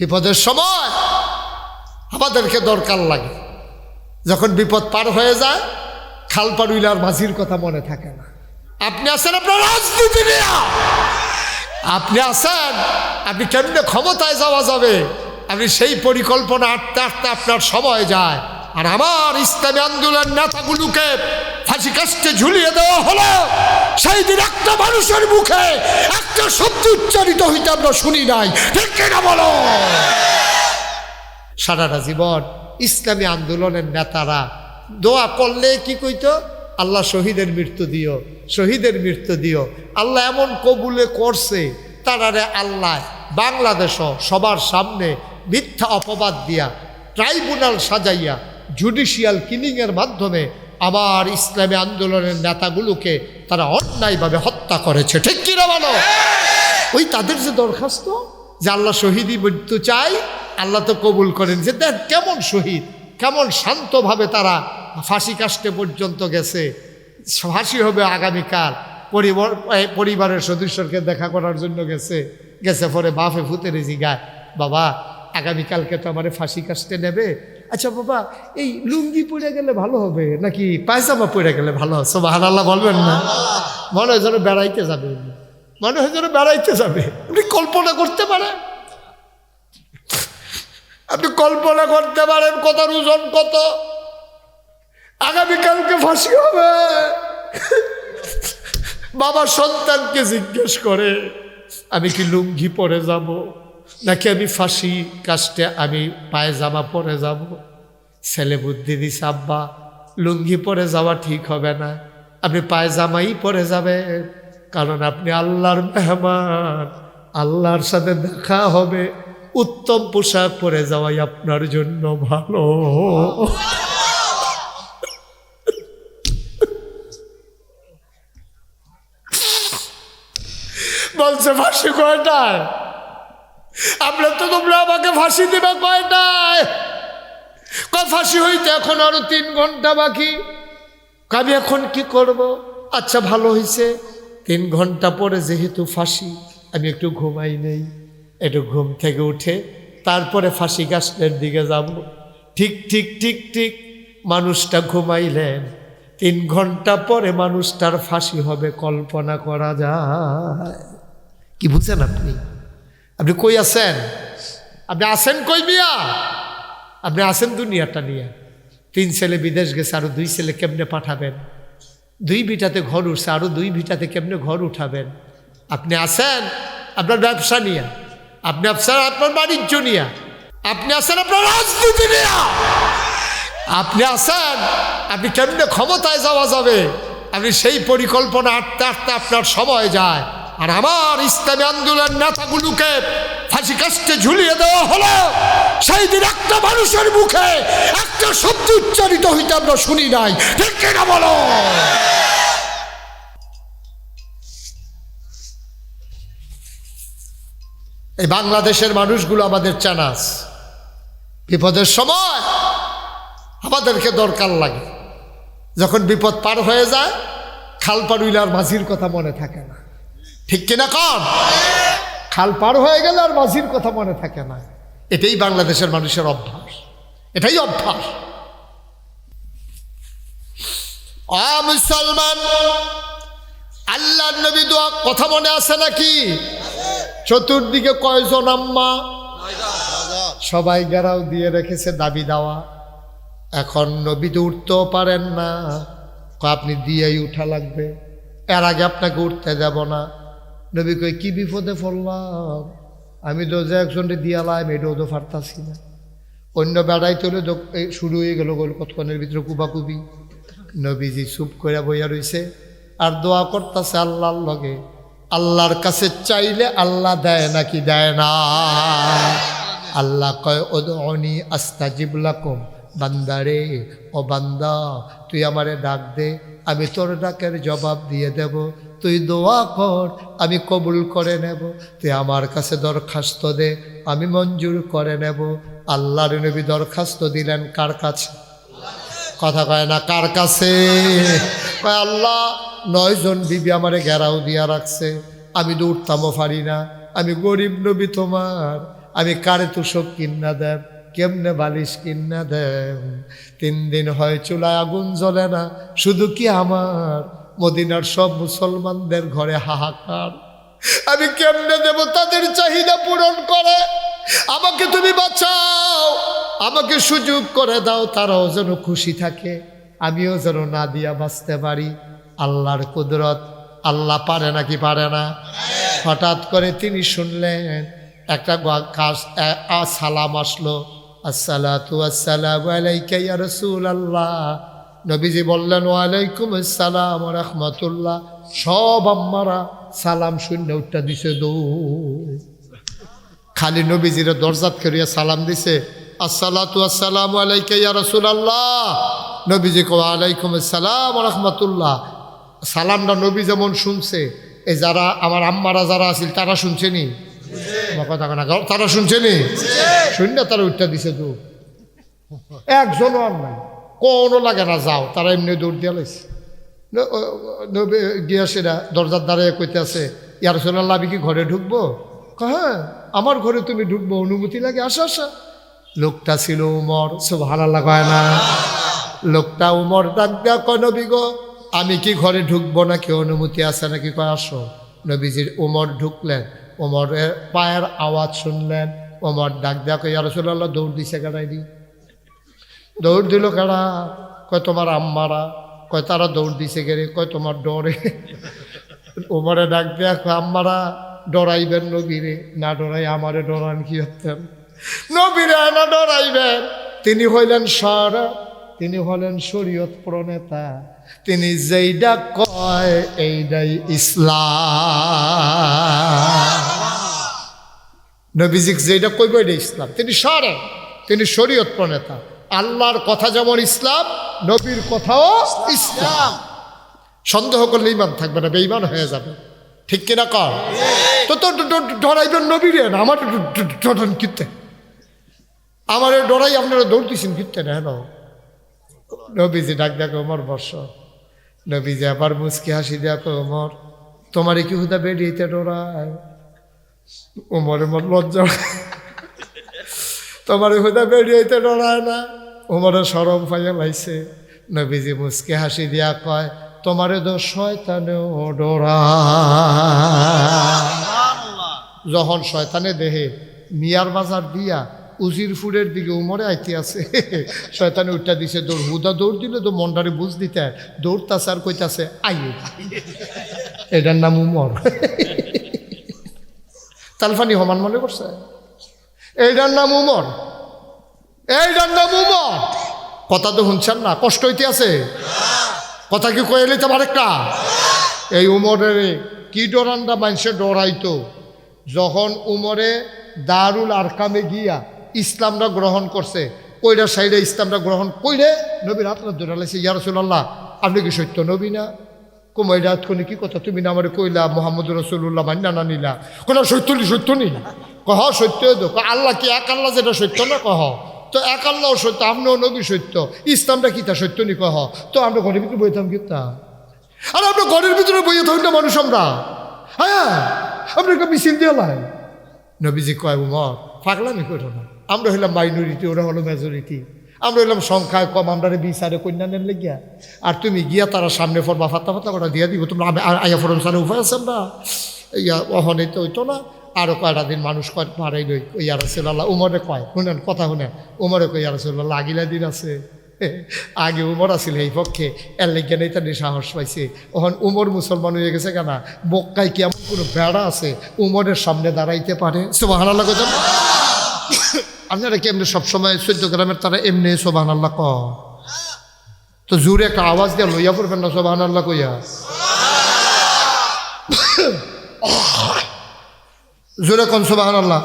বিপদের সময় আমাদেরকে দরকার লাগে। যখন বিপদ পার হয়ে যায়, খাল পাড়ুইলার মাঝির কথা মনে থাকে না। আপনি আছেন আপনার রাজনীতি নিয়ে, আপনি আছেন আপনি কেমনে ক্ষমতায় যাওয়া যাবে, আপনি সেই পরিকল্পনা আঁটতে আঁটতে আপনার সময় যায়। আর আমার ইসলামী আন্দোলন নেতাগুলোকে ফাঁসি কাস্টে ঝুলিয়ে দেওয়া হলো, সেই দিন একটা মানুষের মুখে একটা শব্দ উচ্চারিত হইতে আমরা শুনি নাই, ঠিক কিনা বলো? সারাটা জীবন ইসলামী আন্দোলনের নেতারা দোয়া করলে কি কইতো? আল্লাহ শহীদের মৃত্যু দিও, শহীদের মৃত্যু দিও। আল্লাহ এমন কবুলে করছে, তারারে আল্লাহ বাংলাদেশ সবার সামনে মিথ্যা অপবাদ দিয়া, ট্রাইব্যুনাল সাজাইয়া, জুডিশিয়াল কিলিংয়ের মাধ্যমে আমার ইসলামী আন্দোলনের নেতাগুলোকে তারা অন্যায়ভাবে হত্যা করেছে, ঠিক কিনা বলো? ওই তাদের যে দরখাস্ত যে আল্লাহ শহীদই মৃত্যু চাই, আল্লাহ তো কবুল করেন। যে দেখ কেমন শহীদ, কেমন শান্তভাবে তারা ফাঁসি কাস্টে পর্যন্ত গেছে। ফাঁসি হবে আগামীকাল, পরিবারের সদস্যকে দেখা করার জন্য গেছে পরে বাপে ফুতের জিগায়, বাবা আগামীকালকে তো আমার ফাঁসি কাস্টে নেবে, আচ্ছা বাবা এই লুঙ্গি পরে গেলে ভালো হবে নাকি পায়জামা পরে গেলে ভালো হবে? সুবহানাল্লাহ বলবেন না? মনে হয় যেন বেড়াইতে যাবে, মনে হয় যেন বেড়াইতে যাবে। আপনি কল্পনা করতে পারেন, আপনি কল্পনা করতে পারেন কথার ওজন কত? আগামীকালকে ফাঁসি হবে। বাবা সন্তানকে জিজ্ঞেস করে, আমি কি লুঙ্গি পরে যাব নাকি আমি ফাঁসি কাস্টে আমি পায়জামা পরে যাব? ছেলে বুদ্ধি দিছে, আব্বা লুঙ্গি পরে যাওয়া ঠিক হবে না, আপনি পায়জামাই পরে যাবেন, কারণ আপনি আল্লাহর মেহমান, আল্লাহর সাথে দেখা হবে, উত্তম পোশাক পরে যাওয়াই আপনার জন্য ভালো। বলছে ফাঁসি কয়টায়? তোমরা আমাকে ফাঁসি দিবে কয়টায়? ফাঁসি হইতে এখন আরো 3 ঘন্টা বাকি। আমি এখন কি করব? আচ্ছা ভালো হয়েছে, 3 ঘন্টা পরে যেহেতু ফাঁসি, আমি একটু ঘুমাই নেই, একটু ঘুম থেকে উঠে তারপরে ফাঁসি কাস্টের দিকে যাব। ঠিক ঠিক ঠিক ঠিক মানুষটা ঘুমাইলেন, 3 ঘন্টা পরে মানুষটার ফাঁসি হবে, কল্পনা করা যায় কি? বুঝছেন আপনি? আপনি কই আছেন? আপনি আছেন কই মিয়া? আপনি আছেন দুনিয়াটা নিয়ে। 3 ছেলে বিদেশ গেছে, আরো 2 ছেলে কেমনে পাঠাবেন? 2 ভিটাতে ঘর উঠছে, আরো 2 ভিটাতে কেমনে ঘর উঠাবেন? আপনি আছেন আপনার ব্যবসা নিয়ে, আপনি আছেন আপনার বাণিজ্য নিয়ে, আপনি আছেন আপনার রাজনীতি নিয়ে, আপনি আছেন আপনি কেমনে ক্ষমতায় যাওয়া যাবে, আপনি সেই পরিকল্পনা আঁটতে আঁটতে আপনার সময় যায়। আর আমার ইসলামী আন্দোলন নেতাগুলোকে ফাঁসি কাস্টে ঝুলিয়ে দেওয়া হলো, সেই দিন একটা মানুষের মুখে একটা শব্দ উচ্চারিত হইতে আমরা শুনি নাই, ঠিক কিনা বলো? এই বাংলাদেশের মানুষগুলো আমাদের চানাস, বিপদের সময় আমাদেরকে দরকার লাগে। যখন বিপদ পার হয়ে যায়, খাল পাড়ুইলার মাঝির কথা মনে থাকে না, ঠিক কিনা কন? খাল পার হয়ে গেলে আর মাঝির কথা মনে থাকে না। এটাই বাংলাদেশের মানুষের অভ্যাস, এটাই অভ্যাস। মুসলমান, আল্লাহর নবী দোয়া কথা মনে আছে নাকি? চতুর্দিকে কয়জন আম্মা? সবাই গেরাও দিয়ে রেখেছে দাবি দেওয়া। এখন নবী তো উঠতেও পারেন না, আপনি দিয়েই উঠা লাগবে, এর আগে আপনাকে উঠতে যাব না। নবী কই কি বিপদে পড়লাম, আমি তো যে একজনকে দিয়ালাম এটাও তো পারতাছি না। অন্য বেড়াই তোলে শুরু হয়ে গেল কতক্ষণের ভিতরে কুবাকুবি। নবীজি চুপ করে বইয়া রইছে আর দোয়া করতেছে আল্লাহর লগে। আল্লাহর কাছে চাইলে আল্লাহ দেয় নাকি দেয় না? আল্লাহ কয় উদউনি আস্তাজিব লাকুম, বান্দারে ও বান্দা তুই আমারে ডাক দে, আমি তোর ডাকের জবাব দিয়ে দেব। তুই দোয়া কর, আমি কবুল করে নেব। তুই আমার কাছে দরখাস্ত দে, আমি মঞ্জুর করে নেব। আল্লাহর নবী দরখাস্ত দিলেন কার কাছে? কথা কয় না, কার কাছে? কয় আল্লাহ 9 জন বিবি আমারে ঘেরাও দিয়া রাখছে, আমি তো উঠতামও পারি না, আমি গরিব নবী তোমার, আমি কারে তুষক কিনা দেব, কেমনে বালিশ কিনা দেব। 3 দিন হয় চুলায় আগুন জ্বলে না, শুধু কি আমার, মদিনার সব মুসলমানদের ঘরে হাহাকার। আমি কেমনে দেব তাদের চাহিদা পূরণ করে? আমাকে তুমি বাঁচাও, আমাকে সুযোগ করে দাও, তারাও যেন খুশি থাকে, আমিও যেন না দিয়া বাঁচতে পারি। আল্লাহর কুদরত, আল্লাহ পারে নাকি পারে না? হঠাৎ করে তিনি শুনলেন একটা সালাম আসলো, আসসালাতু আসসালামু আলাইকা ইয়া রাসূলুল্লাহ। নবীজি বললেন ওয়ালাইকুম আসসালাম ওয়া রাহমাতুল্লাহ। সব আম্মারা সালাম শূন্য উঠটা দিছে দৌড়। খালি নবীজির দরজাত করিয়া সালাম দিছে, আসসালাতু আসসালামু আলাইকা ইয়া রাসূলুল্লাহ। নবীজি কো ওয়ালাইকুম আসসালাম ওয়া রাহমাতুল্লাহ। সালামটা নবী যেমন শুনছে, এই যারা আমার আম্মারা যারা আছিল তারা শুনছেনি? কথা না, তারা শুনছেনি? শূন্য তারা উঠটা দিছে দৌড়। একজনও আর নাই, কোনো লাগে না, যাও। তারা এমনি দৌড় দিয়া লাইছে। গিয়া সেটা দরজার দ্বারায় কইতে আছে, ইয়া রাসূলুল্লাহ আমি কি ঘরে ঢুকবো? হ্যাঁ, আমার ঘরে তুমি ঢুকবো, অনুমতি লাগে, আসা আসা। লোকটা ছিল উমর, সুবহানাল্লাহ কয় না? লোকটা উমর ডাক দেয়া কয়, নবী গো আমি কি ঘরে ঢুকবো নাকি, অনুমতি আছে নাকি? কয় আসো। নবীজির উমর ঢুকলেন, উমরের পায়ের আওয়াজ শুনলেন, উমর ডাক দেয়া কয়, ইয়া রাসূলুল্লাহ দৌড় দিছে কারাই দি? দৌড় দিল কারা? কয় তোমার আম্মারা। কয় তারা দৌড় দিছে গেরে? কয় তোমার ডরে। উমরে ডাক দেয়া কয়, আম্মারা ডরাইবেন নবীরে? না ডরাই আমারে ডরান কি হতেন? নবীরে না ডরাইবেন? তিনি হইলেন তিনি হলেন শরীয়ত প্রণেতা, তিনি যেইটা কয় এইটাই ইসলাম। নবীজি যেইটা কইব এটা ইসলাম। তিনি শরীয়ত প্রণেতা। আল্লাহর কথা যেমন ইসলাম, নবীর কথাও ইসলাম। সন্দেহ করলে ইমান থাকবে না, বেঈমান হয়ে যাবে। ঠিক কিনা কর? তো ডরাইবেন নবীরে না, আমার ডরান কিনতে, আমার ডরাই আপনারা দৌড়তেছেন কিনতে না। হেন নবীজি ডাক দেখো ওমর বর্ষ। নবীজি আবার মুচকি হাসি দেখো, ওমর তোমারই কি হুদা বেরিয়েতে ডরায়? ওমর লজ্জা, তোমার হুদা বেরিয়েতে ডরায় না? ওমরে শরম পাইয়া লাইছে। নবীজি মুচকি হাসি দিয়া কয়, তোমারে তো শয়তানেও ডরায়। যখন শয়তানে দেহে মিয়ার বাজার দিয়া উজিরপুরের দিকে উমরে আইতে আছে, শয়তানে উঠটা দিছে দৌড়। হুদা দৌড় দিলে তো মনটারে বুঝ দিতে, দৌড়তাছে আর কইতাছে আইয়ে। এটার নাম উমর। তালফানি হমান মনে করছে? এইটার নাম উমর, এইটার নাম উমর। কথা তো শুনছেন না? কষ্ট হইতে আছে? কথা কি কয়ে লইতে পারে একটা? এই উমরের কি ডরানটা মানুষের ডরাইতো, যখন উমরে দারুল আরকামে গিয়া ইসলামটা গ্রহণ করছে, কইরা সাইডে ইসলামটা গ্রহণ কইরে নবীর হাতটা ধরে লাইছে, ইয়া রাসূলুল্লাহ আপনি কি সত্য নবী না? কুমাইরা কোনি কি কথা, তুমি না আমার কইলা মুহাম্মদ রাসূলুল্লাহ মান্না না নিলা? কোন সত্য নি? কহ সত্য তো। আল্লাহ কি এক আল্লাহ, যেটা সত্য না কহ তো এক আল্লাহ সত্য, আপনিও নবী সত্য, ইসলামটা কি তা সত্য নি কহ তো? আমরা ঘরের ভিতরে বইতাম কি তা? আর আমরা ঘরের ভিতরে বইয়ে থাকি না মানুষ আমরা? হ্যাঁ, আমরা একটা মিছিল দিয়ে লাই। নবীজি কয়, উমর পাগলামি করো না, আমরা হইলাম মাইনরিটি, ওরা হলো মেজরিটি, আমরা হইলাম সংখ্যায় কম, আমরা বিচারে কন্যানের লেগিয়া। আর তুমি গিয়া তারা সামনে ফরবা ফাত্তা ফাত্তা করে দিয়া দিব, তোমরা আয়া ফরম সারে উপায় আছে আমরা ইয়া অহনে তো হইতো না। আরো কয়টা দিন মানুষ কয় পারাই লই, ইয়া রাসূলুল্লাহ। উমরে কয়, শুনেন কথা শুনেন, উমরে কয়, ইয়া রাসূলুল্লাহ আগিলা দিন আছে, আগে উমর আছিল এই পক্ষে, এর লেগে নেই তার সাহস পাইছে। ওখান উমর মুসলমান হয়ে গেছে কেনা, বক্কায় কি এমন কোনো বেড়া আছে উমরের সামনে দাঁড়াইতে পারে? সুবহানাল্লাহ কথা। আপনারা কি এমনি সবসময় 14 গ্রামের তারা এমনি সুবহানাল্লাহ ক? তো জোরে একটা আওয়াজ দিয়ে লইয়া পড়বেন না সুবহানাল্লাহ কইয়া? জোরে কোন সুবহানাল্লাহ?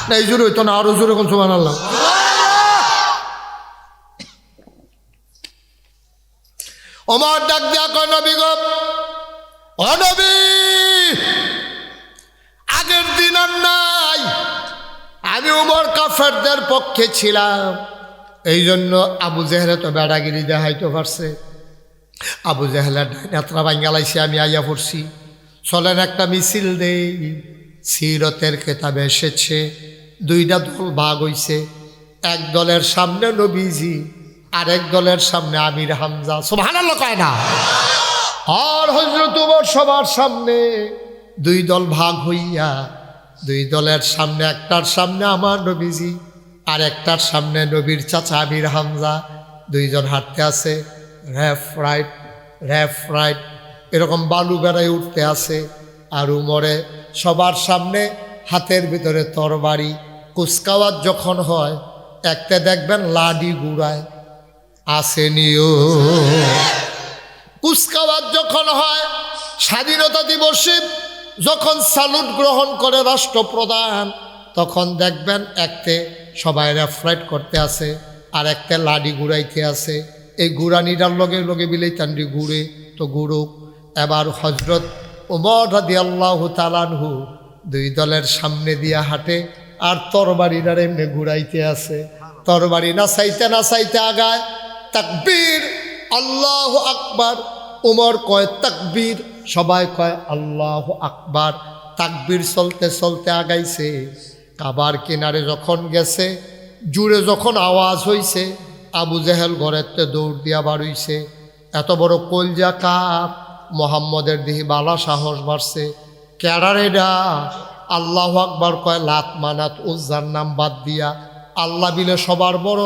না এই জোরে হইতো না, আরো জোরে কোন সুবহানাল্লাহ? ওমর ডাক দিয়া কয়, নবী গো, ও নবী, আগের দিন আর নাই, আমি উমর কাফেরদের পক্ষে ছিলাম, এই জন্য আবু জেহেলে তো বেড়াগিরি দেখাইতে পারছে। আবু জেহেলের ডাইনাত্রা ভাঙ্গালাইছে, আমি আইয়া পড়ছি, চলেন একটা মিছিল দেই। সিরতের কেতাবে এসেছে দুইটা দল ভাগ হইছে, এক দলের সামনে নবীজি, আরেক দলের সামনে আমির হামজা। সুবহানাল্লাহ কয় না? আর হযরত ওমর সবার সামনে। দুই দল ভাগ হইয়া দুই দলের সামনে, একটার সামনে আমার নবীজি আর একটার সামনে নবীর চাচা আমির হামজা। দুইজন হাঁটতে আছে, লেফট রাইট এরকম বালু বেড়ায় উঠতে আছে। আর উমরে সবার সামনে হাতের ভিতরে তরবারি। কুচকাওয়াজ যখন হয় একটা দেখবেন লাডি গুড়ায় আসেনিও। কুচকাওয়াজ যখন হয় স্বাধীনতা দিবসে যখন স্যালুট গ্রহণ করে রাষ্ট্রপ্রধান, তখন দেখবেন একতে সবাই রেফরাইট করতে আছে আর একটা লাডি গুড়াইতে আছে। এই গুড়ানিটার লগে লগে বিলেই তান্ডি গুড়ে তো গুড়ুক। এবার হজরত ওমর রাদিয়াল্লাহু তাআলা আনহু দুই দলের সামনে দিয়া হাঁটে আর তরবারিটার এমনি ঘুরাইতে আছে। তরবারি না চাইতে আগায়, তাকবীর আল্লাহু আকবার। ওমর কয় তাকবীর, সবাই কয় আল্লাহু আকবার। তাকবীর চলতে চলতে আগাইছে। কাবার কিনারে যখন গেছে, জুড়ে যখন আওয়াজ হইছে, আবু জেহেল ঘরেতে দৌড় দিয়া বাড়ইছে। এত বড় কলজা কাপ মোহাম্মদের দিহি বালা সাহস বাড়ছে। ক্যাডারেডা আল্লাহু আকবার কয়, লাত মানাত উজ্জার নাম বাদ দিয়া আল্লাহ বিলে সবার বড়।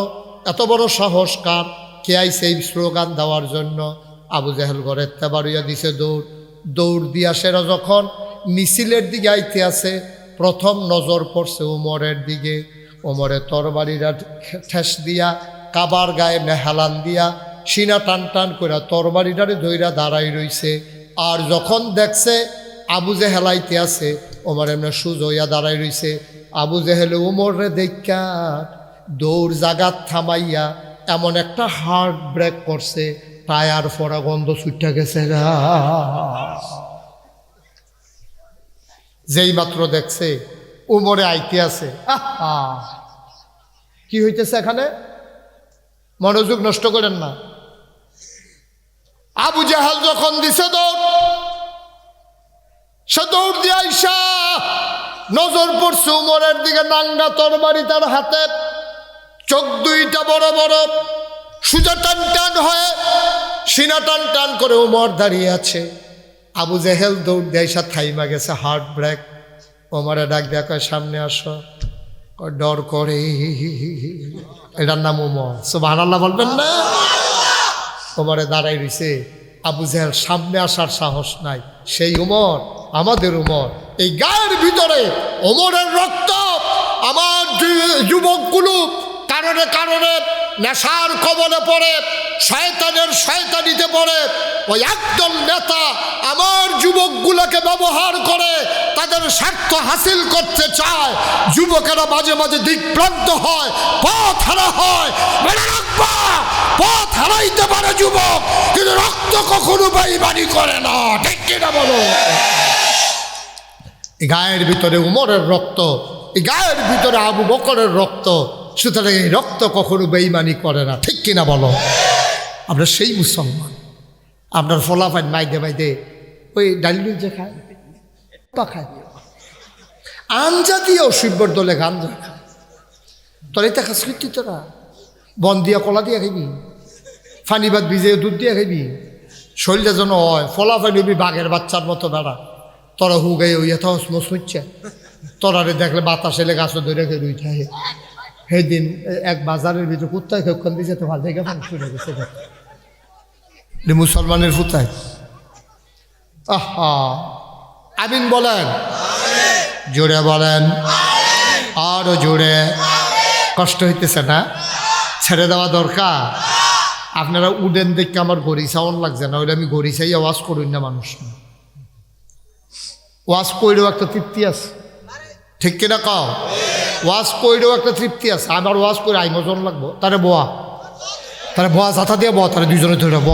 এত বড় সাহস কার? কে আইছে এই স্লোগান দেওয়ার জন্য? আবু জেহেল ঘরের তেবাড়িয়া দিছে দৌড় দিয়া। সেরা যখন মিছিলের দিকে আইতে আছে, প্রথম নজর পড়ছে উমরের দিকে। ওমরে তরবারিরা ঠেস দিয়া কাবার গায়ে হেলান দিয়া সিনা টান টান করে তরবারিটারে ধইরা দাঁড়াই রইছে। আর যখন দেখছে আবু জেহেল আইতে আছে, ওমর এমনি সুজ হইয়া দাঁড়াই রইছে। আবু জেহেলে উমরে দেখা দৌড় জাগাত থামাইয়া এমন একটা হার্ট ব্রেক করছে, টায়ার ফোড়া গন্ধ ছুটে গেছে। যেই মাত্র দেখছে উমরে আইতে আছে, কি হইতেছে এখানে? মনোযোগ নষ্ট করেন না। আবু জাহাল যখন দিছে দৌড়, সে দৌড় দিয়ে আইসা নজর পড়ছে উমরের দিকে। নাঙ্গা তরবারি তার হাতে, চোখ দুইটা বড় বড়, সুজা টান টান হয়ে সিনা টান টান করে উমর দাঁড়িয়ে আছে। আবু জেহেল দৌড় দিয়ে আইসা থাইমা গেছে, হার্ট ব্রেক। ওমরে ডাক দেখা, সামনে আসো। ডর করে, এটার নাম উমর। সুবহানাল্লাহ বলবেন না? ওমরে দাঁড়াই রইছে। আবু জেহেল সামনে আসার সাহস নাই। সেই উমর, আমাদের উমর। এই গায়ের ভিতরে ওমরের রক্ত। আমার যুবকগুলো কারণে কারণে নেশার কবলে পড়ে, শয়তানিতে পড়ে। ওই একদল নেতা আমার যুবকগুলোকে ব্যবহার করে, তাদের স্বার্থ হাসিল করতে চায়। যুবকেরা মাঝে মাঝে দিকভ্রান্ত হয়, পথ হারা হয়। মনে রাখবা, পথ হারাইতে পারে যুবক, কিন্তু রক্ত কখনো বেঈমানি করে না। ঠিক কিনা বলো? এই গায়ের ভিতরে উমরের রক্ত, এই গায়ের ভিতরে আবু বকরের রক্ত। সুতরাং এই রক্ত কখনো বেঈমানি করে না। ঠিক কিনা বলো? আমরা সেই মুসলমান। আপনার ফলাফান মাইদে ওই ডালিল যে খায়, খায় আঞ্জা দিয়েও শিব্বর দলে গাঞ্জা খায়। তোর এটা খাস করতি, তোরা বন দিয়া কলা দিয়া খাইবি, ফানি ভাত ভিজে দুধ দিয়া খাইবি, শরীরটা যেন হয় ফলাফান হইবি বাঘের বাচ্চার মতো বেড়া। তোরা হু গাই ওই এত হসমস হচ্ছে। তোরারে দেখলে বাতাস এলে গাছও ধরে খেয়ে রুই থাকে। সেদিন এক বাজারের ভিতরে কুত্তায় খেক্ষণ দিয়েছে, তো ভালো জায়গা ফান ছুটে গেছে। মুসলমানের ফুতায়। আহা, আমিন বলেন, জোরে বলেন, আরো জোরে। কষ্ট হইতেছে না? ছেড়ে দেওয়া দরকার। আপনারা উডেন দেখে আমার গড়ি সাউন্ড লাগছে না, ওইটা আমি গড়ি চাই ওয়াজ করুন না। মানুষ ওয়াজ কইরেও একটা তৃপ্তি আছে। ঠিক কিনা কাও? ওয়াজ কইরেও একটা তৃপ্তি আছে। আমার ওয়াজ করে আই মজন লাগবো, তারে বোয়া যাতা দিয়ে ব, তারা দুইজনে ধরে ব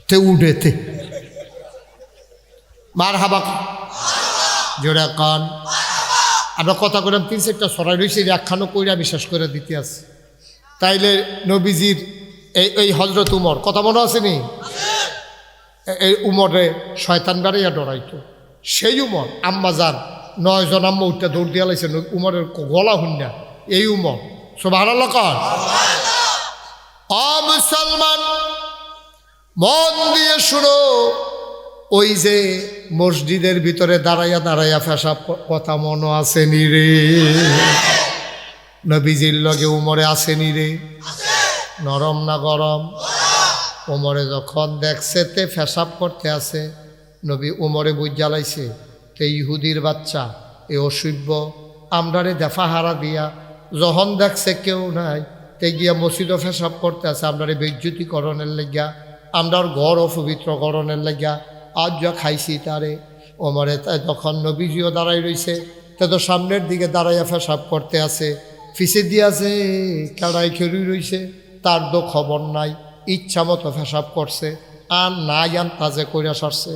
তে উঠেতে মার হাবা জোড়া কান। আমরা কথা কইলাম 3-4টা সরাই রয়েছে, একখানো কইরা বিশ্বাস করে দিতে আছে। তাইলে নবীজির এই হজরত উমর কথা মনে আছে নি? এই উমরে শয়তান বাড়াইয়া ডরাইতো। সেই উমর আম্মা যান 9 জন আম্মা উঠতে দৌড় দিয়া লাইছে উমরের গলা হুন্না এই উমর সুবহানাল্লাহ কর মুসলমান মন দিয়ে শুনো ওই যে মসজিদের ভিতরে দাঁড়াইয়া দাঁড়াইয়া পেশাব কথা মনে আসেনি রে নবীজির লগে উমরে আসেনি রে নরম না গরম উমরে যখন দেখছে তে পেশাব করতে আসে নবী উমরে বুঝ জ্বালাইছে তে ইহুদির বাচ্চা এ অসভ্য আমরারে দেফা হারা দিয়া যখন দেখছে কেউ নাই তে গিয়া মসজিদও পেশাব করতে আসে আমরারে বেজ্জুতিকরণের লেগিয়া আমরার ঘর অপবিত্রকরণের লেগিয়া আজ যা খাইছি তারে ওমরে যখন নবীজিও দাঁড়াই রইছে তে তো সামনের দিকে দাঁড়াইয়া পেশাব করতে আসে ফিসে দিয়াছে কাড়াই খেরুই রইছে তার তো খবর নাই ইচ্ছা মতো পেশাব করছে আর নাই আন তাজে কইরা সারছে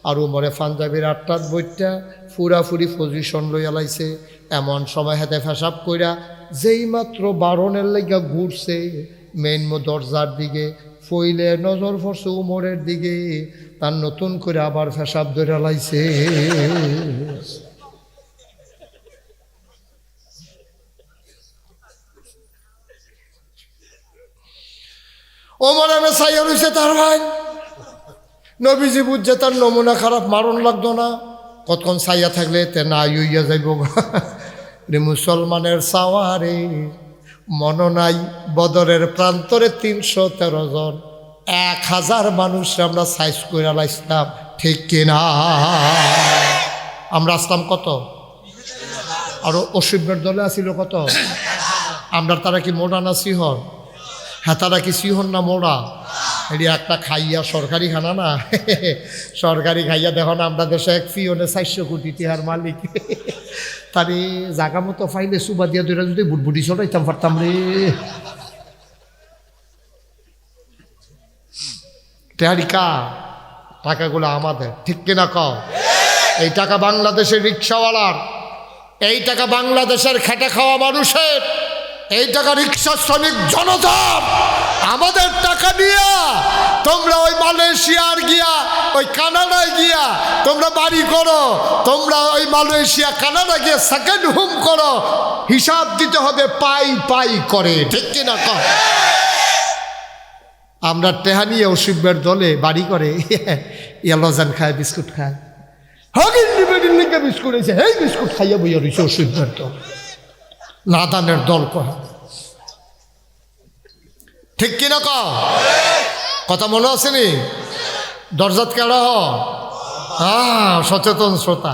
আর উমরে পাঞ্জাবির আটটাত বইটা ফুরাফুরি পজিশন লইয়া লাইছে এমন সময় হাতে পেশাব কইরা যেই মাত্র বারণের লেগা ঘুরছে মেইন দরজার দিকে ফইলে নজর পড়ছে উমরের দিকে তার নতুন করে আবার পেশাব ধরে লাইছে ওমর এনে সাইয়া রইছে তার ভাই নবীজি বুঝছে তার নমুনা খারাপ মারণ লাগতো না কতক্ষণ সাইয়া থাকলে তে না ইয়া যাইব রে মুসলমানের সাওয়ারে মন নাই বদরের প্রান্তরে 313 জন 1000 মানুষ আমরা সাইজ করে লাইছিলাম ঠিক কিনা আমরা আসলাম কত আর অসভ্যের দলে আসিল কত আমরা তারা কি মোড়া না সিহর হ্যাঁ তারা কি সিহর না মোড়া এটি একটা খাইয়া সরকারি খানা না সরকারি খাইয়া দেখো না আমরা দেশে এক ফিওনে 400 কোটি টিহার মালিক তারে জাগা মতো ফাইলে সুবা দিয়া দুইটা যদি বুটবুটি চড়াইতাম পারতাম রে টেহারিকা টাকাগুলো আমাদের ঠিক কিনা কও এই টাকা বাংলাদেশের রিক্সাওয়ালার এই টাকা বাংলাদেশের খেটে খাওয়া মানুষের এই টাকা রিক্সা শ্রমিক জনতার আমাদের টাকা দিয়া তোমরা ওই মালয়েশিয়ার গিয়া ওই কানাডায় গিয়া তোমরা বাড়ি করো তোমরা ওই মালয়েশিয়া কানাডা গিয়া সেকেন্ড হোম করো হিসাব দিতে হবে পাই পাই করে ঠিক কিনা কও আমরা টেহানিয়া অসভ্যের দলে বাড়ি করে লজান খায় বিস্কুট খায় হগিন নিবেদিন লিখে বিস্কুট হয়েছে এই বিস্কুট খাইয়া বইয়া রয়েছে অসভ্যের দল নাদানের দল করা ঠিক কিনা কও কথা মনে আসেনি দরজাত কেড়া সচেতন শ্রোতা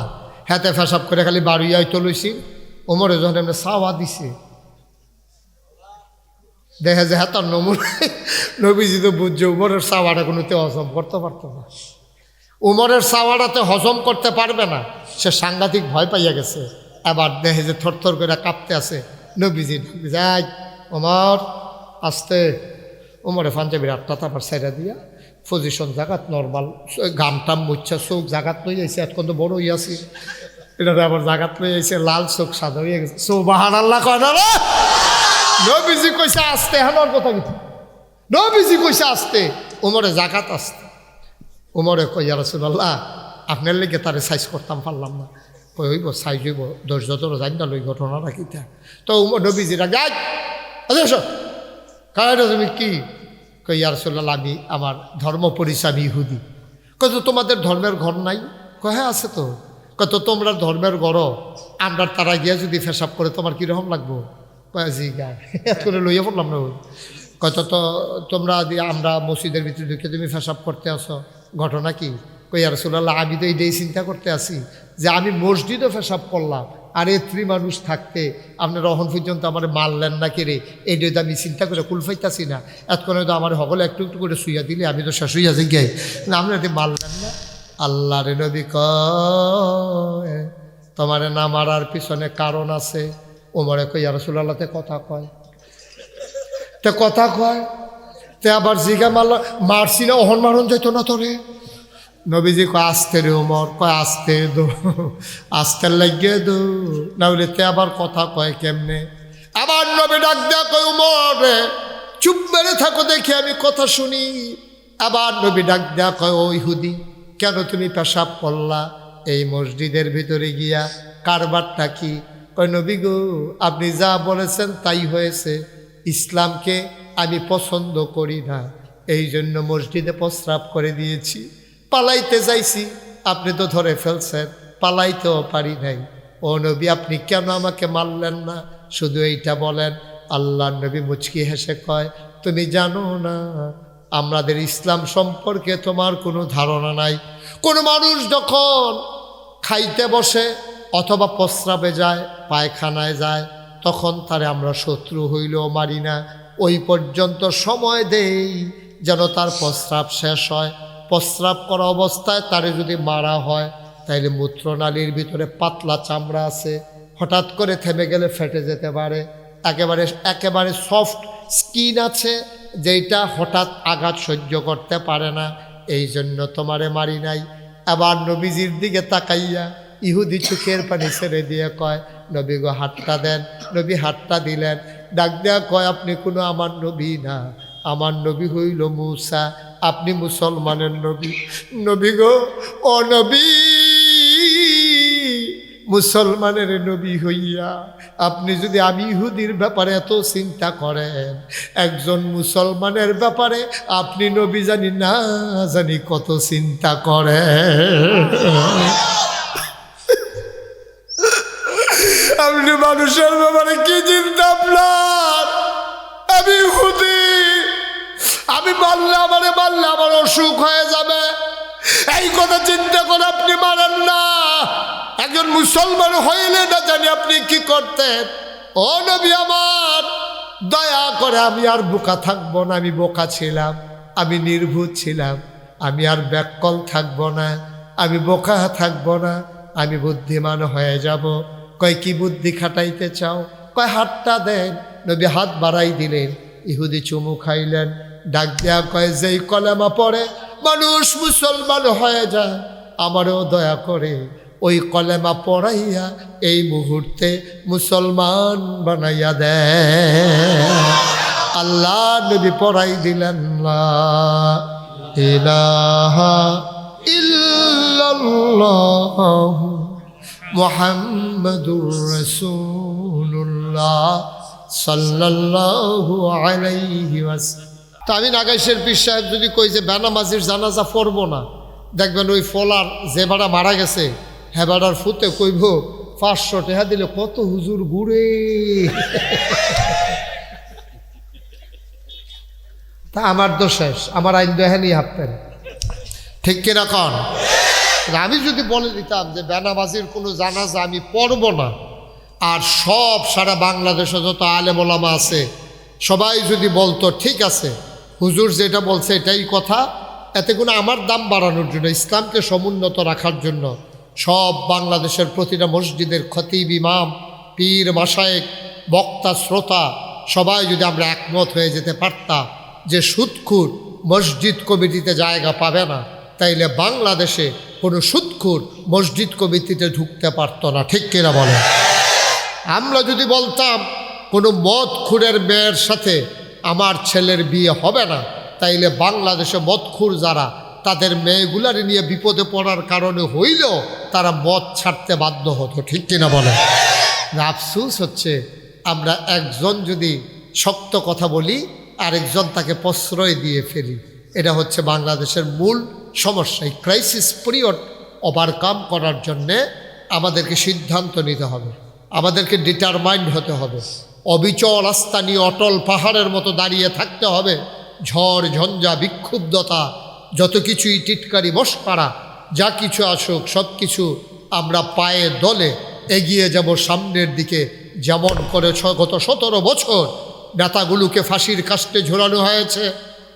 হাতে ফেসাব করে খালি বাড়িয়াই তো লইছি ওমরে যখন এমনি সাওয়া দিছে দেখা যায় হাতার নবীজি তো বুঝছে উমরের সাওয়াটা কোনোতে হজম করতে পারতো না উমরের সাওয়াটাতে হজম করতে পারবে না সে সাংঘাতিক ভয় পাইয়া গেছে এবার দেখে যে থরথর করে কাঁপতে আছে নবীজি যাই ওমর আসতে ওমরে পাঞ্জাবির আটটা তারপর সাইডা দিয়া পজিশন জাগাত নর্মাল গামটাম মুচ্ছা চোখ জাগাত লই যাইছে এখন তো বড় হইয়াছি এটা আবার জাগাত লই যাইছে লাল চোখ সাদা হয়ে গেছে সুবহানাল্লাহ কয় না রে নবীজি কইছে আসতে হানোর কথা কিছু নবীজি কইছে আসতে ওমরে জাগাত আসতে ওমরে কই ইয়া রাসূলুল্লাহ আপনার লেগে তারে সাইজ করতাম পারলাম না কই হইব সাইজ হইব 10 জন জানি না লই ঘটনা রাখিতা তো ওমর নবীজিরা গাছ আচ্ছা কারণ তুমি কি কই ইয়া রাসূলুল্লাহ আমি আমার ধর্ম পরিচয় আমি ইহুদি কই তো তোমাদের ধর্মের ঘর নাই কই হ্যাঁ আছে তো কই তো তোমরা ধর্মের ঘর আমরা তারা গিয়া যদি পেশাব করে তোমার কীরকম লাগবো জি গায় করে লইয়া পড়লাম না কত তো তোমরা আমরা মসজিদের ভিতরে ঢুকে তুমি পেশাব করতে আসো ঘটনা কি কই আর রাসূলুল্লাহ আমি তো এইটাই চিন্তা করতে আসি যে আমি মসজিদও পেশাব করলাম আর এত্রি মানুষ থাকতে আপনার রহন পর্যন্ত আমার মারলেন না কে রে এইটাই তো আমি চিন্তা করে কুলফাইতাছি না এতক্ষণে তো আমার সকলে একটু একটু করে শুইয়া দিলে আমি তো শেষ হইয়া যাই না আপনি এটি মারলেন না আল্লাহ রে নবী কয় তোমার না মারার পিছনে কারণ আছে ওমরে কই ইয়া রাসূলুল্লাহ তে কথা কয় তে কথা কয় তে আবার জিগা মারছি না অহন মারণ যাইতো না তোরে নবীজি কয় আস্তে রে ওমর কয় আস্তে দো আস্তে লাগিয়ে দো না হলে তে আবার কথা কয় কেমনে আবার নবী ডাক দেয়া কয় ওমর রে চুপ মেরে থাকো দেখি আমি কথা শুনি আবার নবী ডাক দেয়া কয় ও ইহুদি কেন তুমি পেশাব করলা এই মসজিদের ভিতরে গিয়া কারবারটা কি? কয় নবী গো, আপনি যা বলেছেন তাই হয়েছে। ইসলামকে আমি পছন্দ করি না, এই জন্য মসজিদে প্রস্রাব করে দিয়েছি। পালাইতে যাইছি, আপনি তো ধরে ফেলছেন, পালাইতেও পারি নাই। ও নবী, আপনি কেন আমাকে মারলেন না? শুধু এইটা বলেন। আল্লাহ নবী মুচকি হেসে কয়, তুমি জানো না আমাদের ইসলাম সম্পর্কে তোমার কোনো ধারণা নাই। কোনো মানুষ যখন খাইতে বসে অথবা প্রস্রাবে যায়, পায়খানায় যায়, তখন তারে আমরা শত্রু হইলেও মারি না, ওই পর্যন্ত সময় দেই যেন তার প্রস্রাব শেষ হয়। প্রস্রাব করা অবস্থায় তারে যদি মারা হয়, তাইলে মূত্রনালীর ভিতরে পাতলা চামড়া আছে, হঠাৎ করে থেমে গেলে ফেটে যেতে পারে। একেবারে সফট স্কিন আছে, যেটা হঠাৎ আঘাত সহ্য করতে পারে না, এই জন্য তোমারে মারি নাই। আবার নবীজির দিকে তাকাইয়া ইহুদি চোখের পানি ছেড়ে দিয়ে কয়, নবী গো হাতটা দেন। নবী হাতটা দিলেন, ডাক দেয়া কয়, আপনি কোনো আমার নবী না, আমার নবী হইল মূসা, আপনি মুসলমানের নবী। নবী গো, ও নবী, মুসলমানের নবী হইয়া আপনি যদি আমি ইহুদির ব্যাপারে এত চিন্তা করেন, একজন মুসলমানের ব্যাপারে আপনি নবী জানি না জানি কত চিন্তা করেন। আপনি মানুষের ব্যাপারে কি চিন্তা আপনার? আমি ইহুদি, আমি মারলে আমার অসুখ হয়ে যাবে, এই কথা চিন্তা করে আপনি মারেন না। একজন মুসলমান হইলে না জানি আপনি কি করতেন। ও নবী আমার, দয়া করে আমি আর বোকা থাকবো না। আমি বোকা ছিলাম, আমি নির্ভুল ছিলাম, আমি আর ব্যাককল থাকবো না, আমি বোকা থাকবো না, আমি বুদ্ধিমান হয়ে যাব। কয় কি বুদ্ধি খাটাইতে চাও? কয় হাতটা দেন। নবী হাত বাড়াই দিলেন, ইহুদি চুমু খাইলেন, ডাক দেয়া কয়, যেই কলেমা পড়ে মানুষ মুসলমান হয়ে যায়, আমারও দয়া করে ওই কলেমা পড়াইয়া এই মুহূর্তে মুসলমান বানাইয়া দেয়। আল্লাহ নবী পড়াই দিলেন, লা ইলাহা ইল্লাল্লাহ মুহাম্মাদুর রাসূলুল্লাহ সাল্লাল্লাহু আলাইহি ওয়াসাল্লাম। তা আমি নাগাইশের পীর সাহেব যদি কই যে বেনামাজির জানাজা পড়ব না, দেখবেন ওই ফলার যে বাড়া মারা গেছে হেবাডার ফুতে কইব 500 টাকা দিলে কত হুজুর ঘুরে। তা আমার তো শেষ, আমার আইন দেহানি হাঁপতেন, ঠিক কিনা কন? আমি যদি বলে দিতাম যে বেনামাজির কোনো জানাজা আমি পড়ব না, আর সব সারা বাংলাদেশে যত আলেম ওলামা আছে সবাই যদি বলতো ঠিক আছে হুজুর যেটা বলছে এটাই কথা, এতে কোনো আমার দাম বাড়ানোর জন্য, ইসলামকে সমুন্নত রাখার জন্য সব বাংলাদেশের প্রতিটা মসজিদের খতিব, ইমাম, পীর, মাশায়েখ, বক্তা, শ্রোতা সবাই যদি আমরা একমত হয়ে যেতে পারতাম যে সুদখোর মসজিদ কমিটিতে জায়গা পাবে না, তাইলে বাংলাদেশে কোনো সুদখোর মসজিদ কমিটিতে ঢুকতে পারতো না, ঠিক কিনা বলে? আমরা যদি বলতাম কোনো মদখোরের মেয়ের সাথে আমার ছেলের বিয়ে হবে না, তাইলে বাংলাদেশে মদখোর যারা তাদের মেয়েগুলার নিয়ে বিপদে পড়ার কারণে হইলেও তারা মদ ছাড়তে বাধ্য হতো, ঠিক কিনা বলে? আফসোস হচ্ছে আমরা একজন যদি শক্ত কথা বলি আরেকজন তাকে প্রশ্রয় দিয়ে ফেলি। এটা হচ্ছে বাংলাদেশের মূল সমস্যা। এই ক্রাইসিস পিরিয়ড ওভারকাম করার জন্যে আমাদেরকে সিদ্ধান্ত নিতে হবে, আমাদেরকে ডিটারমাইন্ড হতে হবে, অবিচল আস্থা নিয়ে অটল পাহাড়ের মতো দাঁড়িয়ে থাকতে হবে। ঝড় ঝঞ্ঝা, বিক্ষুব্ধতা, যত কিছুই টিটকারি মশকারা যা কিছু আসুক সব কিছু আমরা পায়ে দলে এগিয়ে যাব সামনের দিকে। যেমন করে গত 17 বছর নেতাগুলোকে ফাঁসির কাস্টে ঝোলানো হয়েছে,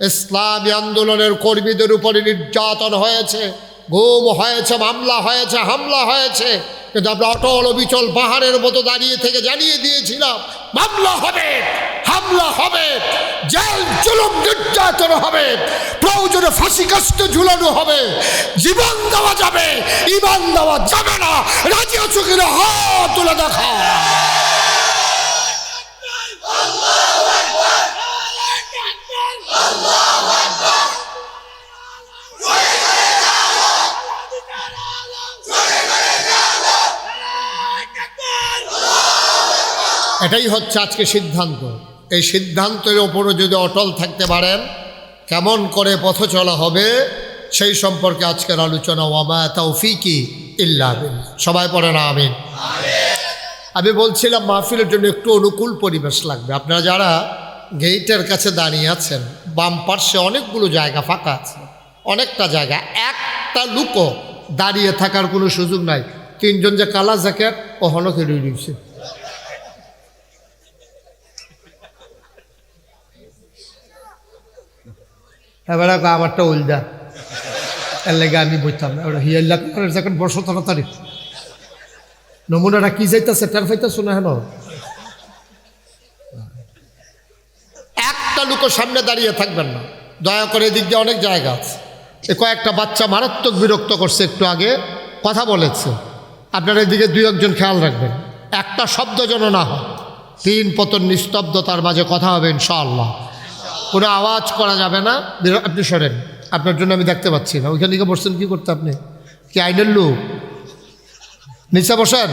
ইসলামী আন্দোলনের কর্মীদের উপরে নির্যাতন হয়েছে, গুম হয়েছে, মামলা হয়েছে, হামলা হয়েছে, কিন্তু আমরা অটল অবিচল পাহাড়ের মতো দাঁড়িয়ে থেকে জানিয়ে দিয়েছিলাম মামলা হবে, হামলা হবে, জেল জুলুম নির্যাতন হবে, প্রয়োজনে ফাঁসি কাস্টে ঝুলানো হবে, জীবন দেওয়া যাবে, ঈমান দেওয়া যাবে না। রাজি আছো কিনা হাত তুলে দেখা। এটাই হচ্ছে আজকে সিদ্ধান্ত। এই সিদ্ধান্তের ওপরও যদি অটল থাকতে পারেন, কেমন করে পথ চলা হবে সেই সম্পর্কে আজকের আলোচনা। ওয়ামা তাওফিকি ইল্লা বিল্লাহ। সবাই পড়েন আমিন। আমি বলছিলাম মাহফিলের জন্য একটু অনুকূল পরিবেশ লাগবে। আপনারা যারা গেইটের কাছে দাঁড়িয়ে আছেন, বাম পার্শ্বে অনেকগুলো জায়গা ফাঁকা আছে, অনেকটা জায়গা, একটা লুকও দাঁড়িয়ে থাকার কোনো সুযোগ নাই। তিনজন যে কালা জ্যাকেট ও হনকে রয়েছে, এবার আমারটা উল্দা, এর লেগে আমি বইতাম না। ওরা হিয়াল্লা কালারের জ্যাকেট বর্ষ তাড়াতাড়ি নমুনাটা কি যাইতেছে টের পাইতেছো না? হেন একটা লুকো সামনে দাঁড়িয়ে থাকবেন না দয়া করে। এদিক দিয়ে অনেক জায়গা আছে। এ কয়েকটা বাচ্চা মারাত্মক বিরক্ত করছে, একটু আগে কথা বলেছে। আপনারা এদিকে দুই একজন খেয়াল রাখবেন, একটা শব্দ যেন না হয়। তিন পতন নিস্তব্ধতার মাঝে কথা হবে ইনশাআল্লাহ। কোনো আওয়াজ করা যাবে না। আপনি সরেন, আপনার জন্য আমি দেখতে পাচ্ছি না। ওইখান থেকে বসছেন কি করতে? আপনি কি আইনের লোক? নিচে বসেন।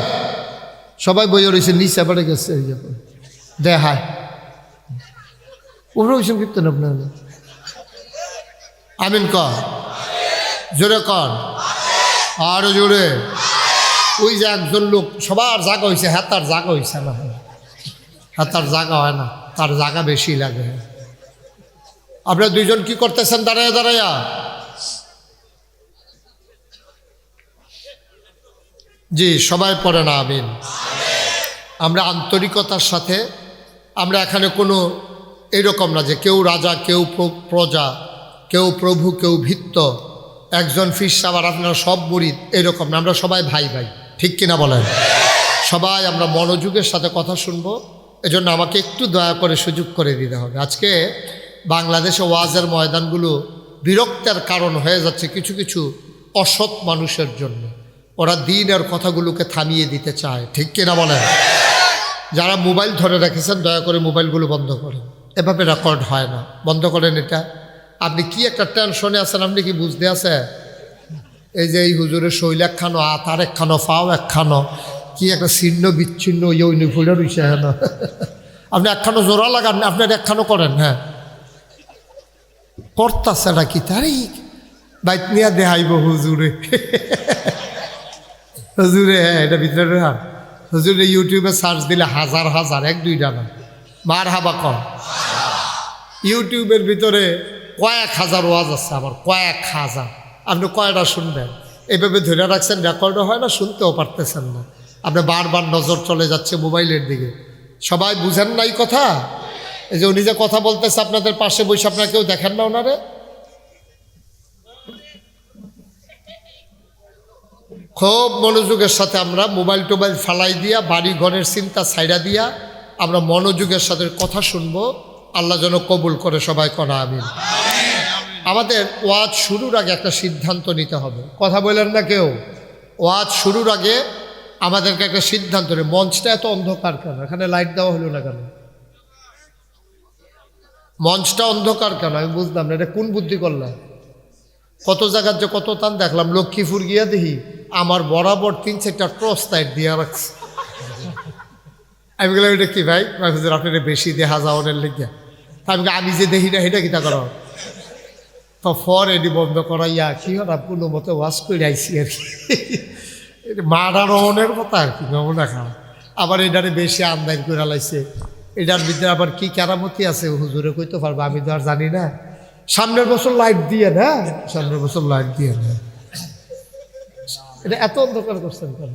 সবাই বইয়ে রয়েছে, নিচে পড়ে গেছে। দেখায় ওরা ওইসব কীর্তন আপনার। আমিন কর, জোরে কর, আরো জোরে। ওই যে একজন লোক সবার জায়গা হয়েছে, হ্যাঁ তার জায়গা হয়েছে না, হ্যাঁ তার জায়গা হয় না, তার জায়গা বেশি লাগে। আপনারা দুইজন কি করতেছেন দাঁড়াইয়া দাঁড়াইয়া? জি, সবাই পড়ে না আমিন। আমরা আন্তরিকতার সাথে, আমরা এখানে কোনো এরকম না যে কেউ রাজা, কেউ প্রজা, কেউ প্রভু, কেউ ভিত্ত, একজন ফিস সাবার আপনারা সব মুরিদ, এরকম না। আমরা সবাই ভাই ভাই, ঠিক কিনা বলেন? সবাই আমরা মনোযোগের সাথে কথা শুনবো। এজন্য আমাকে একটু দয়া করে সুযোগ করে দিতে হবে। আজকে বাংলাদেশে ওয়াজের ময়দানগুলো বিরক্তের কারণ হয়ে যাচ্ছে কিছু কিছু অসৎ মানুষের জন্য। ওরা দিনের কথাগুলোকে থামিয়ে দিতে চায়, ঠিক কিনা বলেন? যারা মোবাইল ধরে রেখেছেন দয়া করে মোবাইলগুলো বন্ধ করেন। এভাবে রেকর্ড হয় না, বন্ধ করেন এটা। আপনি কি একটা টেনশনে আছেন, আপনি কি বুঝতে আছে? এই যে এই হুজুরের শৈল একখানো, আতার একখানো, ফাও একখানো, কি একটা ছিন্ন বিচ্ছিন্ন ইউনি ফুলে রয়েছে। হ্যাঁ, আপনি একখানো জোড়া লাগান, আপনার একখানো করেন। হ্যাঁ, করতেছে নাকি তারই বাইক নিয়ে দেখাইব হুজুরে। হুজুরে হ্যাঁ, এটা ভিতরে হুজুরে ইউটিউবে সার্চ দিলে হাজার হাজার, এক দুইটা না, মার হাবা কম। ইউটিউবের ভিতরে কয়েক হাজার ওয়াজ আছে আমার, কয়েক হাজার। আপনি কয়টা শুনবেন? এভাবে ধরে রাখছেন, রেকর্ডও হয় না, শুনতেও পারতেছেন না। আপনি বারবার নজর চলে যাচ্ছে মোবাইলের দিকে। সবাই বুঝেন না এই কথা? এই যে উনি যে কথা বলতেছে আপনাদের পাশে বসে, আপনারা কেউ দেখেন না ওনারে? খুব মনোযোগের সাথে আমরা মোবাইল টোবাইল ফালাই দিয়া, বাড়ি ঘরের চিন্তা ছাইড়া দিয়া আমরা মনোযোগের সাথে কথা শুনবো। আল্লাহ যেন কবুল করে, সবাই করা আমিন। আমাদের ওয়াজ শুরুর আগে একটা সিদ্ধান্ত নিতে হবে। কথা বলেন না কেউ? ওয়াজ শুরুর আগে আমাদেরকে একটা সিদ্ধান্ত নেই। মঞ্চটা এত অন্ধকার কেন? এখানে লাইট দেওয়া হলো না কেন? মঞ্চটা অন্ধকার কেন আমি বুঝলাম না। এটা কোন বুদ্ধি করলাম? কত জায়গার যে কত টান দেখলাম। লক্ষ্মীপুর গিয়া দেখি আমার বরাবর 3-4টা টর্চ লাইট দিয়া রাখছে। আমি বললাম এটা কি ভাই? আপনার বেশি দেখা যাওয়ার লেগে। আমি যে দেখি না এটা কিতা করা, তো ফর এটি বন্ধ করাইয়া কি হঠাৎ কোনো মতো ওয়াশ করে আইসি আর কি। মারা রহনের কথা আর কি, নমুনা খাওয়া। আবার এটারে বেশি আমদানি করে লাইছে। এটার ভিতরে আবার কি কেরামতি আছে হুজুরে কইতে পারবো, আমি তো আর জানি না। সামনের বছর লাইট দিয়ে না, সামনের বছর লাইট দিয়ে না। এটা এত অন্ধকার করছেন কেন?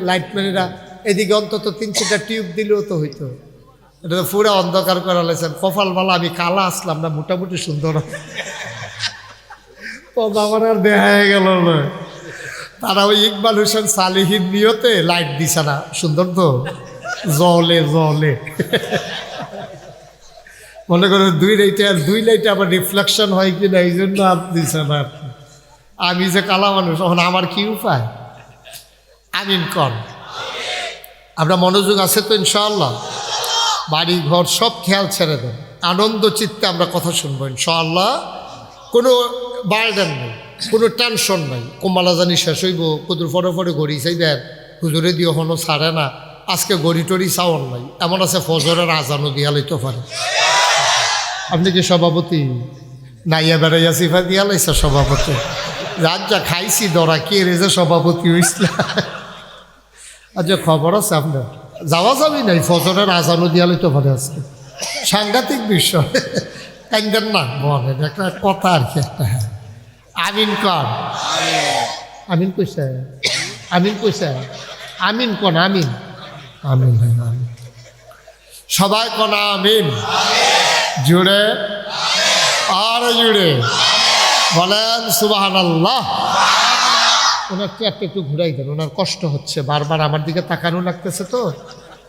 লাইটম্যানেরা এদিকে অন্তত 3-4টা টিউব দিলেও তো হইতো। এটা তো পুরো অন্ধকার করা লাইছেন। কপালমালা আমি কালা আসলাম না, মোটামুটি সুন্দর। তো আমার আর দেখা গেল না। তারা ওই ইকবাল হোসেন সালিহীর নিয়তে লাইট দিছে না, সুন্দর তো জলে জলে। মনে করো দুই লাইটে আবার রিফ্লেকশন হয় কিনা, এই জন্য আপনি দিছে না। আমি যে কালা মানুষ, তখন আমার কি উপায়? আমিন কর। আমরা মনোযোগ আছে তো ইনশাআল্লাহ? বাড়ি ঘর সব খেয়াল ছেড়ে দেন, আনন্দ চিত্তে আমরা কথা শুনবো ইনশাআল্লাহ। কোনো বার্ডেন নেই, কোনো টেনশন নাই। কোমালা জানি শেষ হইব, কুদুর ফরে ফরে ঘড়ি চাইবেন, হুজুরে দিয়ে হনো ছাড়ে না, আজকে গড়ি টড়ি চাওয়ার নাই, এমন আছে ফজরের আজানও দিয়া লইতে পারে। আপনি কি সভাপতি? নাইয়া বেড়াইয়া সিফা দিয়া লাইছে সভাপতি। রাত যা খাইছি দরা কে রে যে সভাপতি হইছিল। আচ্ছা খবর আছে আপনার? যাওয়া যাবি নাই, ফজরের আজানও দিয়া লইতে পারে আজকে। সাংঘাতিক বিষয়। কাইন্দেন না, বলেন একটা কথা আর কি একটা। হ্যাঁ আমিন কর। আমিন কইছে, আমিন কইছে, আমিন কোন আমিন, আমিন আমিন সবাই কোন আমিন জুড়ে আর জুড়ে বলেন সুবহানাল্লাহ। ওনার চেয়ারটা একটু ঘুরাই দেন, ওনার কষ্ট হচ্ছে, বারবার আমার দিকে তাকানো লাগতেছে তো,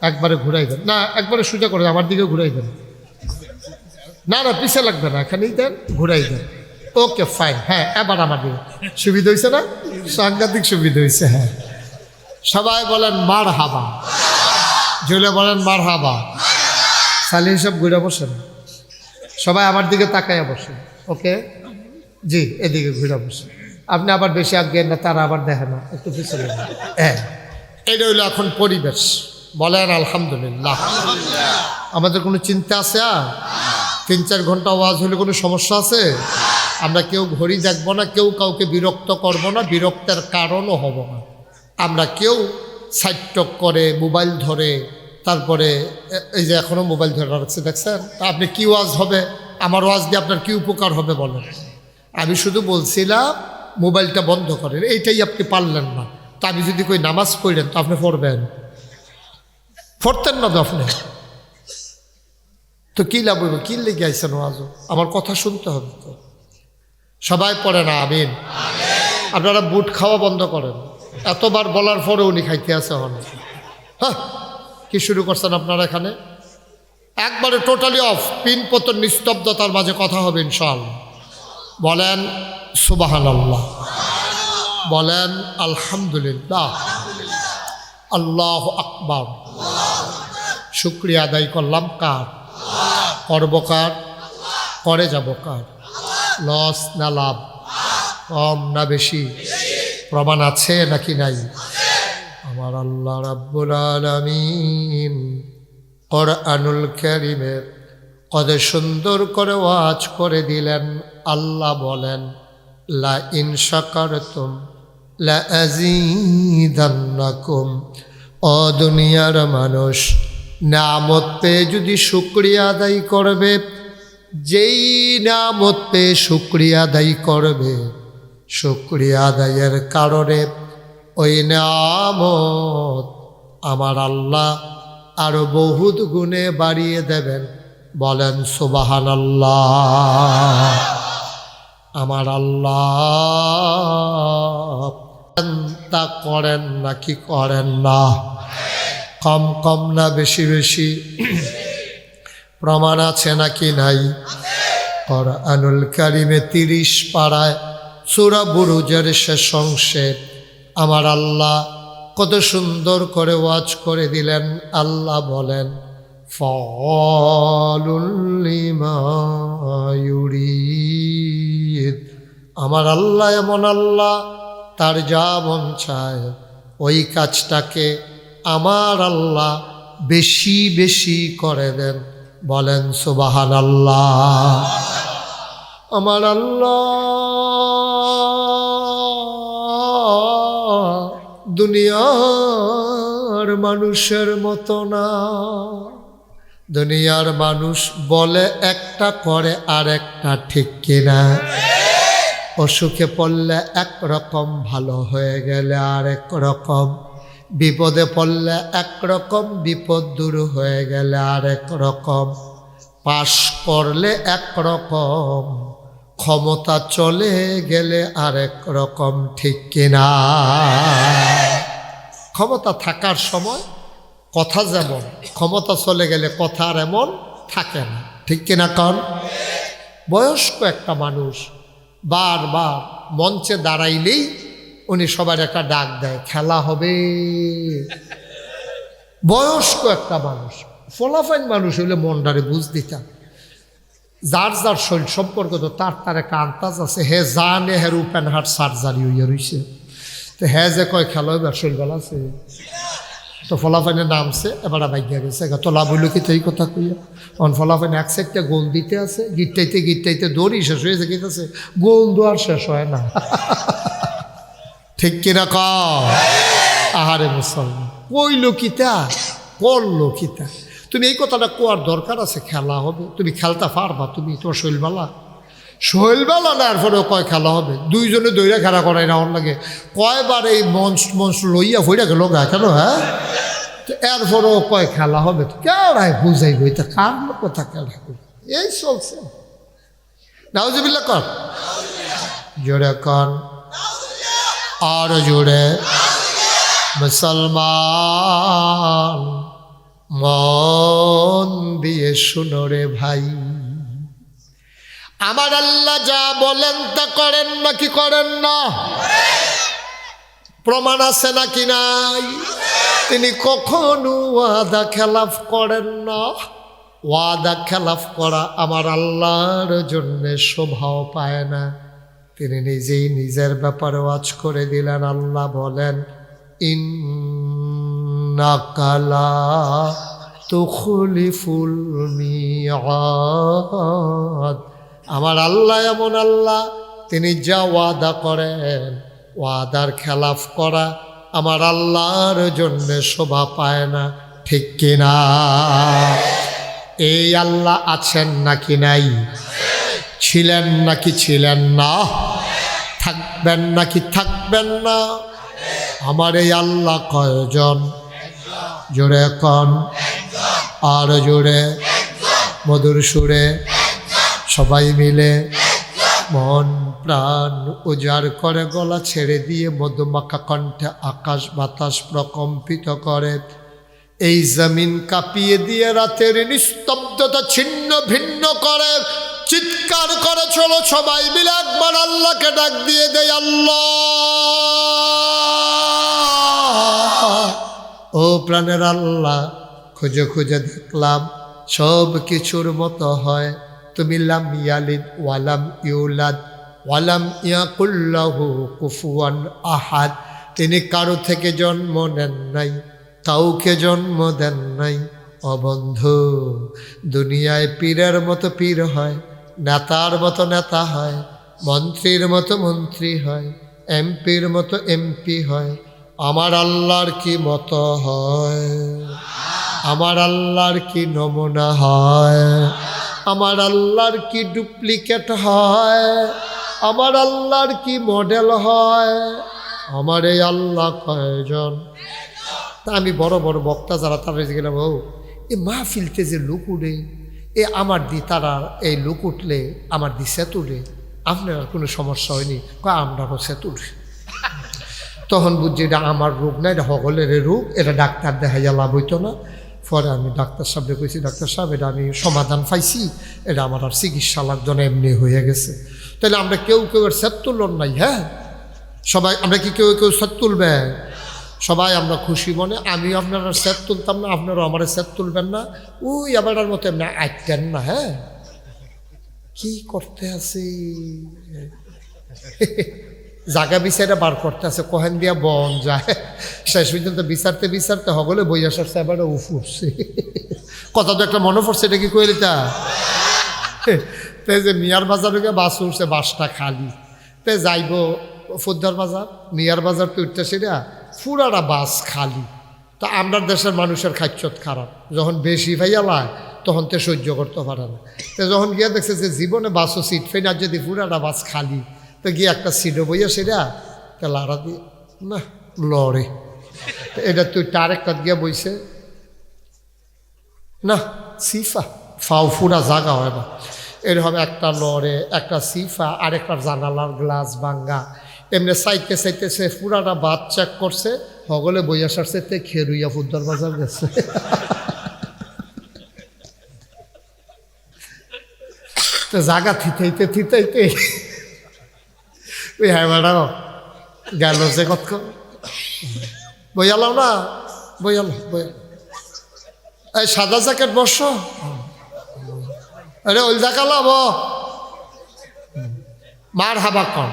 একবারে ঘুরাই দেন। না একবারে সোজা করে আমার দিকে ঘুরাই দেন। না না পিছে লাগবে না, এখানেই দেন, ঘুরাই দেন। Okay fine. হ্যাঁ এবার আমার দিকে সুবিধা হয়েছে না? সাংঘাতিক সুবিধা হয়েছে। হ্যাঁ সবাই বলেন মার হাবা, জুলে বলেন মার হাবা। সালিম সব ঘুরে বসেন, সবাই আমার দিকে তাকাইয়া বসেন। ওকে জি, এদিকে ঘুরে বসেন। আপনি আবার বেশি আগে না, তারা আবার দেখে না, একটু পিছনে। হ্যাঁ এটা হইলো এখন পরিবেশ। বলেন আলহামদুলিল্লাহ। আমাদের কোনো চিন্তা আছে? 3-4 ঘন্টা আওয়াজ হলে কোনো সমস্যা আছে? আমরা কেউ ঘড়ি দেখবো না, কেউ কাউকে বিরক্ত করব না, বিরক্তের কারণও হব না। আমরা কেউ সাইটটক করে মোবাইল ধরে, তারপরে এই যে এখনও মোবাইল ধরে রাখছে দেখছেন। আপনি কি ওয়াজ হবে? আমার ওয়াজ দিয়ে আপনার কি উপকার হবে বলেন? আমি শুধু বলছিলাম মোবাইলটা বন্ধ করেন, এইটাই আপনি পারলেন না। তা আমি যদি কই নামাজ পড়লেন তো আপনি পড়বেন? পড়তেন না তো আপনি, তো কী লাভ হইব? কী লেগে আইসেন ওয়াজও? আমার কথা শুনতে হবে তো। সবাই পড়ে না আমিন। আপনারা বুট খাওয়া বন্ধ করেন, এতবার বলার পরে উনি খাইতে আছে হন। হ্যাঁ কি শুরু করছেন আপনারা এখানে? একবারে টোটালি অফ, পিন পতন নিস্তব্ধতার মাঝে কথা হবে ইনশাআল্লাহ। বলেন সুবহানাল্লাহ, বলেন আলহামদুলিল্লাহ, আল্লাহু আকবার। শুকরিয়া আদায় করলাম কার? করব কার? করে যাব কার? লস না লাভ? কম না বেশি? প্রমাণ আছে নাকি নাই? আমার আল্লাহ রাব্বুল আলামিন কোরআনুল কারীমে কত সুন্দর করে ওয়াজ করে দিলেন। আল্লাহ বলেন লা ইন শাকারতুম লা আযীদান্নাকুম। ও দুনিয়ার মানুষ, নিয়ামত পেয়ে যদি শুকরিয়া আদায় করবে, যেই নিয়ামত পেয়ে শুকরিয়া আদায় করবে, শুকরিয়া আদায়ের কারণে ওই নিয়ামত আমার আল্লাহ আরো বহুত গুণে বাড়িয়ে দেবেন। বলেন সুবহানাল্লাহ। আমার আল্লাহ তা করেন নাকি করেন না? কম কম না বেশি বেশি? প্রমাণ আছে নাকি নাই? কোরআনুল কারীমে 30 পারায় সূরা বুরুজের শেষ অংশে আমার আল্লাহ কত সুন্দর করে ওয়াজ করে দিলেন। আল্লাহ বলেন ফাআলুল লিমা ইউরিদ। আমার আল্লাহ এমন আল্লাহ, তার যা মন চায় ওই কাজটাকে আমার আল্লাহ বেশি বেশি করে দেন। বলেন সুবহানাল্লাহ। আমার আল্লাহ দুনিয়ার মানুষের মতো না। দুনিয়ার মানুষ বলে একটা করে আর একটা, ঠিক কিনা? অসুখে পড়লে একরকম, ভালো হয়ে গেলে আর এক রকম, বিপদে পড়লে একরকম, বিপদ দূর হয়ে গেলে আর এক রকম, পাশ করলে একরকম, ক্ষমতা চলে গেলে আর এক রকম, ঠিক কিনা? ক্ষমতা থাকার সময় কথা যেমন, ক্ষমতা চলে গেলে কথা আর এমন থাকে না, ঠিক কিনা? কারণ বয়স্ক একটা মানুষ বারবার মঞ্চে দাঁড়াইলেই উনি সবার একটা ডাক দেয়, খেলা হবে। বয়স্ক একটা মানুষ, ফলাফাইন মানুষ হইলে মনটারে বুঝ দিতাম। যার যার শরীর সম্পর্ক তো তার একটা আন্দাজ আছে। হে জানে হের ওপেন হার্ট সার্জারি হইয়া রইছে, তো হ্যাঁ যে কয় খেলা হইবার শরীর ভালো আছে। তো ফলাফাইনে নামছে এবার বাইয়া গেছে তো লাভ হইল কি তাই কথা কইয়া অন ফলাফাইনে এক সাইডটা গোল দিতে আছে গিটটাইতে দড়ি শেষ হয়েছে গিতেছে গোল দোয়ার শেষ হয় না ঠিক কিনা ক আহারে মুসলমান কইল কিতা করলো কিতা তুমি এই কথাটা কোয়ার দরকার আছে খেলা হবে তুমি খেলতে পারবা তুমি তোমার শৈলবেলা না এরপরে কয় খেলা হবে দুইজনে দইরা খেলা করাই না ওর লাগে কয়বার এই মঞ্চ লইয়া ভইরা গেল গা কেন হ্যাঁ তো এরপরেও কয় খেলা হবে তো কেড়াই বুঝাইব এটা কার কথা কেড়া এই চলছে নাউজুবিল্লাহ কর জোরে কর আর জোরে মুসলমান মন দিয়ে শুনো রে ভাই আমার আল্লাহ যা বলেন তা করেন নাকি করেন না প্রমাণ আছে নাকি নাই তিনি কখনো ওয়াদা খেলাফ করেন না ওয়াদা খেলাফ করা আমার আল্লাহর জন্য শোভাও পায় না তিনি নিজেই নিজের ব্যাপারে ওয়াজ করে দিলেন আল্লাহ বলেন ইন্নাকা লা তুখলিফুল মিআদ আমার আল্লাহ এমন আল্লাহ তিনি যা ওয়াদা করেন ওয়াদার খেলাফ করা আমার আল্লাহর জন্য শোভা পায় না ঠিক কিনা এই আল্লাহ আছেন নাকি নাই ছিলেন নাকি ছিলেন না থাকবেন নাকি থাকবেন না আমার এই আল্লাহ কয়জন জোরে কন আর জোরে মধুর সুরে সবাই মিলে মন প্রাণ উজাড় করে গলা ছেড়ে দিয়ে মধুমাখা কণ্ঠে আকাশ বাতাস প্রকম্পিত করে এই জমিন কাঁপিয়ে দিয়ে রাতের নিস্তব্ধতা ছিন্ন ভিন্ন করে চিৎকার করে চলো সবাই মিলে একবার আল্লাহকে ডাক দিয়ে দেয় আল্লাহ ও প্রাণের আল্লাহ খুঁজে খুঁজে দেখলাম সব কিছুর মতো হয় তুমি লাম ইয়ালিদ ওয়ালাম ইউলাদ ওয়ালাম ইয়াকুল লাহু কুফুয়ান আহাদ তিনি কারো থেকে জন্ম নেন নাই কাউকে জন্ম দেন নাই ও বন্ধু দুনিয়ায় পীরের মতো পীর হয় নেতার মতো নেতা হয় মন্ত্রীর মতো মন্ত্রী হয় এমপির মতো এমপি হয় আমার আল্লাহর কি মতো হয় আমার আল্লাহর কি নমুনা হয় আমার আল্লাহর কি ডুপ্লিকেট হয় আমার আল্লাহর কি মডেল হয় আমার এই আল্লাহ কয়জন তা আমি বড় বড় বক্তা যারা তারা গেলাম ও এ মাহফিলতে যে লোক উঠে এ আমার দি তারা এই লোক উঠলে আমার দি সেতুরে আপনার কোনো সমস্যা হয়নি কয় আমরাও সেতুরে তখন বুঝছি এটা আমার রোগ না এটা সকলের রোগ এটা ডাক্তার দেখাইয়া লাভ হইতো না পরে আমি ডাক্তার সাহেবকে কইছি ডাক্তার সাহেব এটা আমি সমাধান পাইছি এটা আমার আর চিকিৎসালার জন্য এমনি হয়ে গেছে তাহলে আমরা কেউ এর সেট তুলন নাই হ্যাঁ সবাই আমরা কি কেউ সেট তুলবে সবাই আমরা খুশি মনে আমি আপনারা সেট তুলতাম না আপনারাও আমার সেট তুলবেন না ওই আবার মতো এমনি আইতেন না হ্যাঁ কি করতে আছে জায়গা বিচারে বার করতে আছে কহেন দিয়া বন যায় শেষ পর্যন্ত বিচারতে বিচারতে হগলে বই আসার এবার উঠছে কথা তো একটা মনে পড়ছে এটা কি কইলি তা যে মিয়ার বাজারে গিয়ে বাস উঠছে বাসটা খালি তে যাইব ফুদ্দার বাজার মিয়ার বাজার তো উঠতে সেটা পুরাটা বাস খালি তা আমরা দেশের মানুষের খাচ্ছত খারাপ যখন বেশি ভাইয়ালায় তখন তে সহ্য করতে পারে না তো যখন গিয়ে দেখছে যে জীবনে বাসও সিট ফেন আর যদি পুরাটা বাস খালি তো গিয়ে একটা সিটও বইয়া সেটা তা লাড়া দিয়ে না লড়ে এটা তুই আরেকটা গিয়া বইছে না সিফা ফাও ফুরা জাগা হয় না এরকম একটা লড়ে একটা সিফা আরেকটা জানালার গ্লাস ভাঙ্গা এমনি চাইতে চাইতে সে পুরাটা বাদ চেক করছে হগলে বইয়া সারছে তে খেরুইয়া ফুদ্দার বাজার গেছে তো জাগা থিতাইতে ওই হ্যাঁ ম্যাডাম গেল যে কত বইয়ালাম না বইয়াল এই সাদা জ্যাকেট বর্ষ আরে ওই জাকালাম মার হাবা কম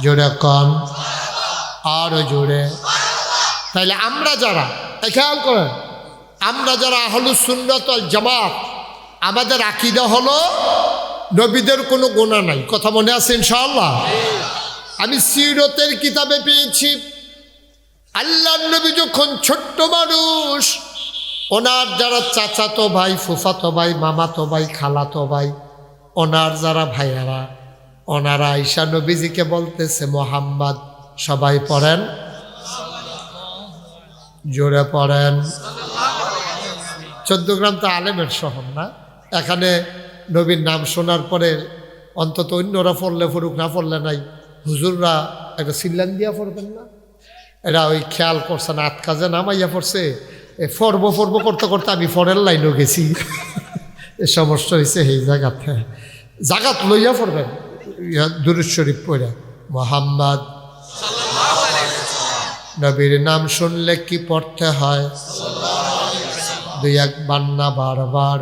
জোরে কম আরো জোরে তাইলে আমরা যারা, খেয়াল করেন, আমরা যারা আহলুস সুন্নাত ওয়াল জামাত, আমাদের আকীদা হলো নবীদের কোনো গুনাহ নাই। কথা মনে আছে ইনশাআল্লাহ? আমি সিরতের কিতাবে পেয়েছি, আল্লাহর নবী যখন ছোট্ট মানুষ, ওনার যারা চাচাতো ভাই, ফুফাতো ভাই, মামাতো ভাই, খালাতো ভাই, ওনার যারা ভাইয়ারা, ওনারা আয়েশা নবীজিকে বলতেছে মোহাম্মদ। সবাই পড়েন, জোরে পড়েন। 14 গ্রাম তো আলেমের শহর না, এখানে নবীর নাম শোনার পরে অন্তত অন্যরা পড়লে পড়ুক, না পড়লে নাই, হুজুররা একটা সিল্লান দিয়া পড়বেন না? এরা ওই খেয়াল করছে না, আট কাজে নামাইয়া পড়ছে, ফর্ব করতে করতে আমি ফরের লাইনও গেছি। এ সমস্যা হয়েছে এই জায়গাতে, জাগাত লইয়া পড়বেন দুরূদ শরীফ পড়া। মোহাম্মদ নবীর নাম শুনলে কি পড়তে হয়? 2-1 বার না বারবার,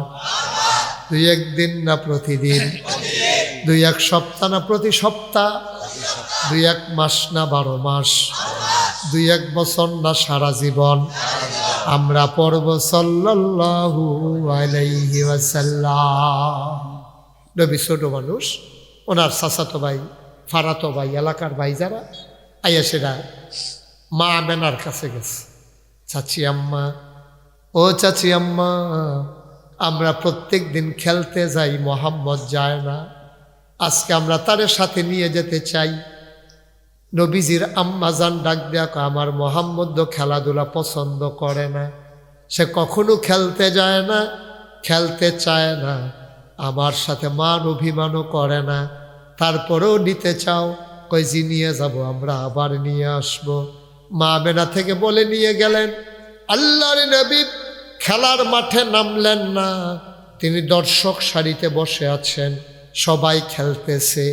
2-1 দিন না প্রতিদিন, 2-1 সপ্তাহ না প্রতি সপ্তাহ, 2-1 মাস না 12 মাস, 2-1 বছর না সারা জীবন। আমরা পড়ব সাল্লাল্লাহু আলাইহি ওয়াসাল্লাম। নবী ছোট মানুষ, ওনার চাচাতো ভাই, ফারাতো ভাই, এলাকার ভাই যারা আইয়া সেরা মা আমেনার কাছে গেছে। চাচি আম্মা, ও চাচি আম্মা, আমরা প্রত্যেক দিন খেলতে যাই, মোহাম্মদ যায় না, আজকে আমরা তার সাথে নিয়ে যেতে চাই। নবীজির আম্মা জান ডাক দেয়া, আমার মোহাম্মদ তো খেলাধুলা পছন্দ করে না, সে কখনো খেলতে যায় না, খেলতে চায় না, আমার সাথে মান অভিমানও করে না, তারপরেও নিতে চাও? কই জি নিয়ে যাব, আমরা আবার নিয়ে আসব। মা আমেনা থেকে বলে নিয়ে গেলেন। আল্লাহর নবী খেলার মাঠে নামলেন না, তিনি দর্শক সারিতে বসে আছেন, সবাই খেলতেছে।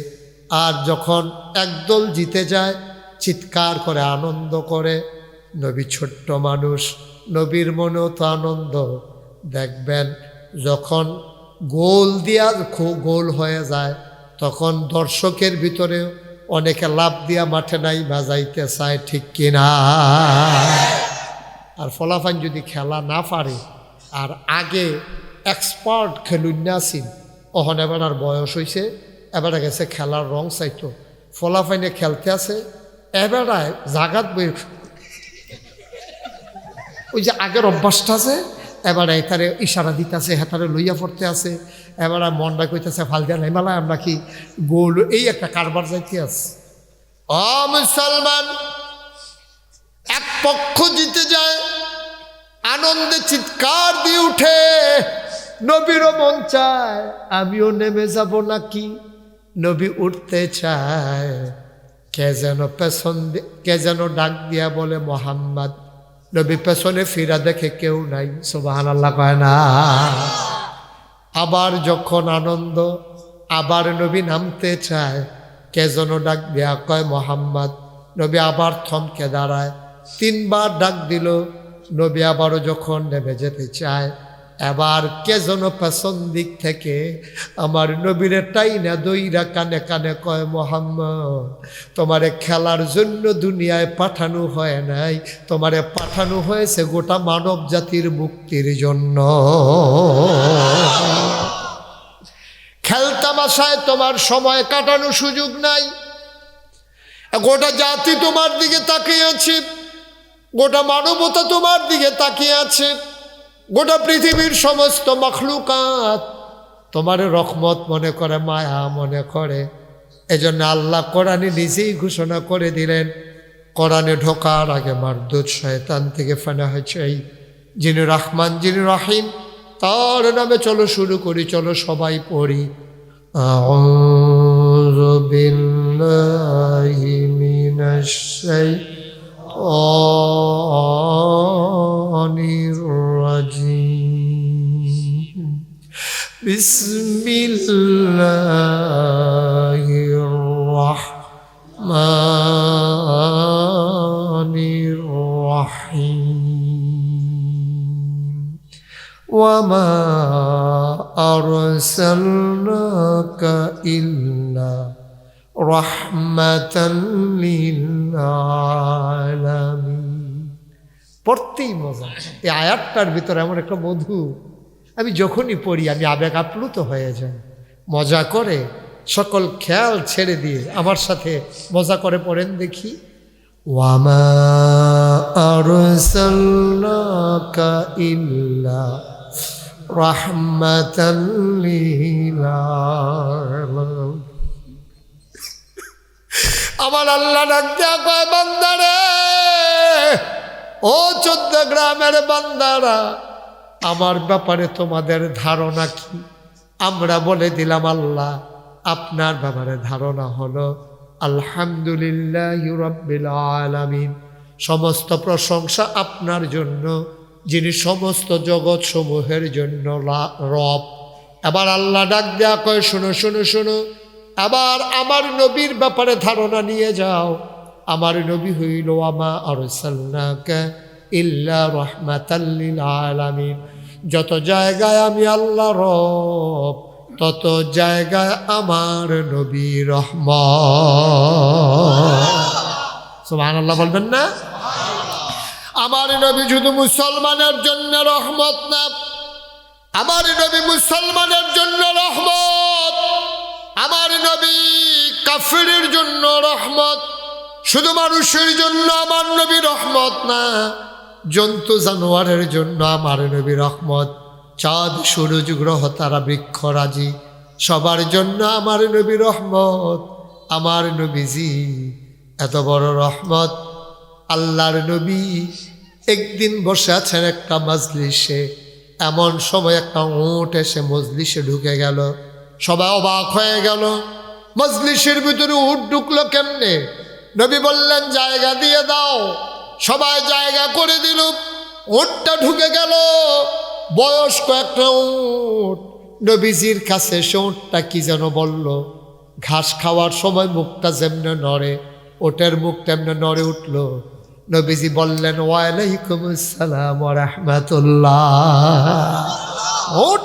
আর যখন একদল জিতে যায় চিৎকার করে আনন্দ করে। নবী ছোট্ট মানুষ, নবীর মনেও তো আনন্দ। দেখবেন যখন গোল দিয়া গোল হয়ে যায়, তখন দর্শকের ভিতরে অনেকে লাভ দিয়া মাঠে নাই বাজাইতে চায়, ঠিক কিনা? আর ফলাফল যদি খেলা না পারে, আর আগে এক্সপার্ট খেলুন্যা ছিল, ওখান এবার আর বয়স হয়েছে, এবার গেছে খেলার রং চাইতো, ফলাফাইনে খেলতে আছে, এবারায় জাগাত বই, ওই যে আগের অভ্যাসটা আছে, এবারে তারে ইশারা দিতেছে, হেতারে লইয়া পড়তে আছে, এবার মনটা কইতেছে ফাল দিয়া নাই মালা, আমরা কি গোল, এই একটা কারবার যাইতে আছে। ও মুসলমান, এক পক্ষ জিতে যায়, আনন্দে চিৎকার দিয়ে উঠে, নবীরও মন চায় আমিও নেমে যাব নাকি। নবী উঠতে চায়, কে যেন পেছন কে যেন ডাক দিয়া বলে মোহাম্মদ। নবী পেছনে ফিরা দেখে কেউ নাই, সুবহানাল্লাহ কয় না। আবার যখন আনন্দ, আবার নবী নামতে চায়, কে যেন ডাক দিয়া কয় মোহাম্মদ। নবী আবার থমকে দাঁড়ায়, 3 বার ডাক দিল। নবী আবারও যখন নেমে যেতে চায়, এবার কে যেন পেছন দিক থেকে আমার নবীরে টাইনা দইরা কানে কানে কয় মোহাম্মদ, তোমারে খেলার জন্য দুনিয়ায় পাঠানো হয় নাই, তোমারে পাঠানো হয়েছে গোটা মানব জাতির মুক্তির জন্য। খেলতামাশায় তোমার সময় কাটানোর সুযোগ নাই। গোটা জাতি তোমার দিকে তাকিয়ে আছে, গোটা মানবতা তোমার দিকে তাকিয়ে আছে, গোটা পৃথিবীর সমস্ত মখলুকাত তোমার রহমত মনে করে, মায়া মনে করে। এজন্য আল্লাহ কোরআনে নিজেই ঘোষণা করে দিলেন, কোরআনে ঢোকার আগে মারদুদ শয়তান থেকে ফানা হয়েছে, যিনি রহমান যিনি রহিম, তার নামে চলো শুরু করি, চলো সবাই পড়ি। আউযু বিল্লাহি মিনাশ শাইতানির রাজিম। বিসমিল্লাহির রাহমানির রাহিম। ওয়ামা আরসালনাকা ইল্লা রাহমাতাল লিল আলামিন। পড়তেই মজা। এই আয়াতটার ভিতরে এমন একটা মধু, আমি যখনই পড়ি আমি আবেগ আপ্লুত হয়ে যাই। মজা করে সকল খেয়াল ছেড়ে দিয়ে আমার সাথে মজা করে পড়েন দেখি। ওয়ামা আরসালনাকা ইল্লা রাহমাতাল লিল আলামিন। আমার আল্লাহ ডাক দেয়া কয়, বান্দারে, ও 14 গ্রামের বান্দারা, আমার ব্যাপারে তোমাদের ধারণা কি? আমরা বলে দিলাম, আল্লাহ আপনার ব্যাপারে ধারণা হলো আলহামদুলিল্লাহি রাব্বিল আলামিন, সমস্ত প্রশংসা আপনার জন্য, যিনি সমস্ত জগৎ সমূহের জন্য রব। এবার আল্লাহ ডাক দেয়া কয়, শোনো শোনো শোনো, আবার আমার নবীর ব্যাপারে ধারণা নিয়ে যাও। আমার নবী হইল ওয়ামা আরসালনাকা ইল্লা রাহমাতাল লিল আলামিন। যত জায়গায় আমি আল্লাহ রব, তত জায়গায় আমার নবী রহমত। সুবহানাল্লাহ বলবেন না? আমার নবী শুধু মুসলমানের জন্য রহমত না, আমার নবী মুসলমানের জন্য রহমত, আমার নবী কাফিরের জন্য রহমত। শুধু মানুষের জন্য আমার নবী রহমত না, জন্তু জানোয়ারের জন্য আমার নবী রহমত। চাঁদ সূরজ গ্রহ তারা বৃক্ষরাজি সবার জন্য আমার নবী রহমত। আমার নবীজি এত বড় রহমত। আল্লাহর নবী একদিন বসে আছেন একটা মজলিসে, এমন সময় একটা উট এসে মজলিসে ঢুকে গেল। সবাই অবাক হয়ে গেল, মজলিসের ভিতরে উট ঢুকলো কেমনে? নবী বললেন, জায়গা দিয়ে দাও। সবাই জায়গা করে দিল, উটটা ঢুকে গেল। বয়স্ক একটা উট নবীজির কাছে সে উটটা কি যেন বলল। ঘাস খাওয়ার সময় মুখটা যেমনে নড়ে, ওটের মুখ তেমনে নড়ে উঠল। নবীজি বললেন, ওয়ালাইকুম আসসালাম ওয়া রাহমাতুল্লাহ। উট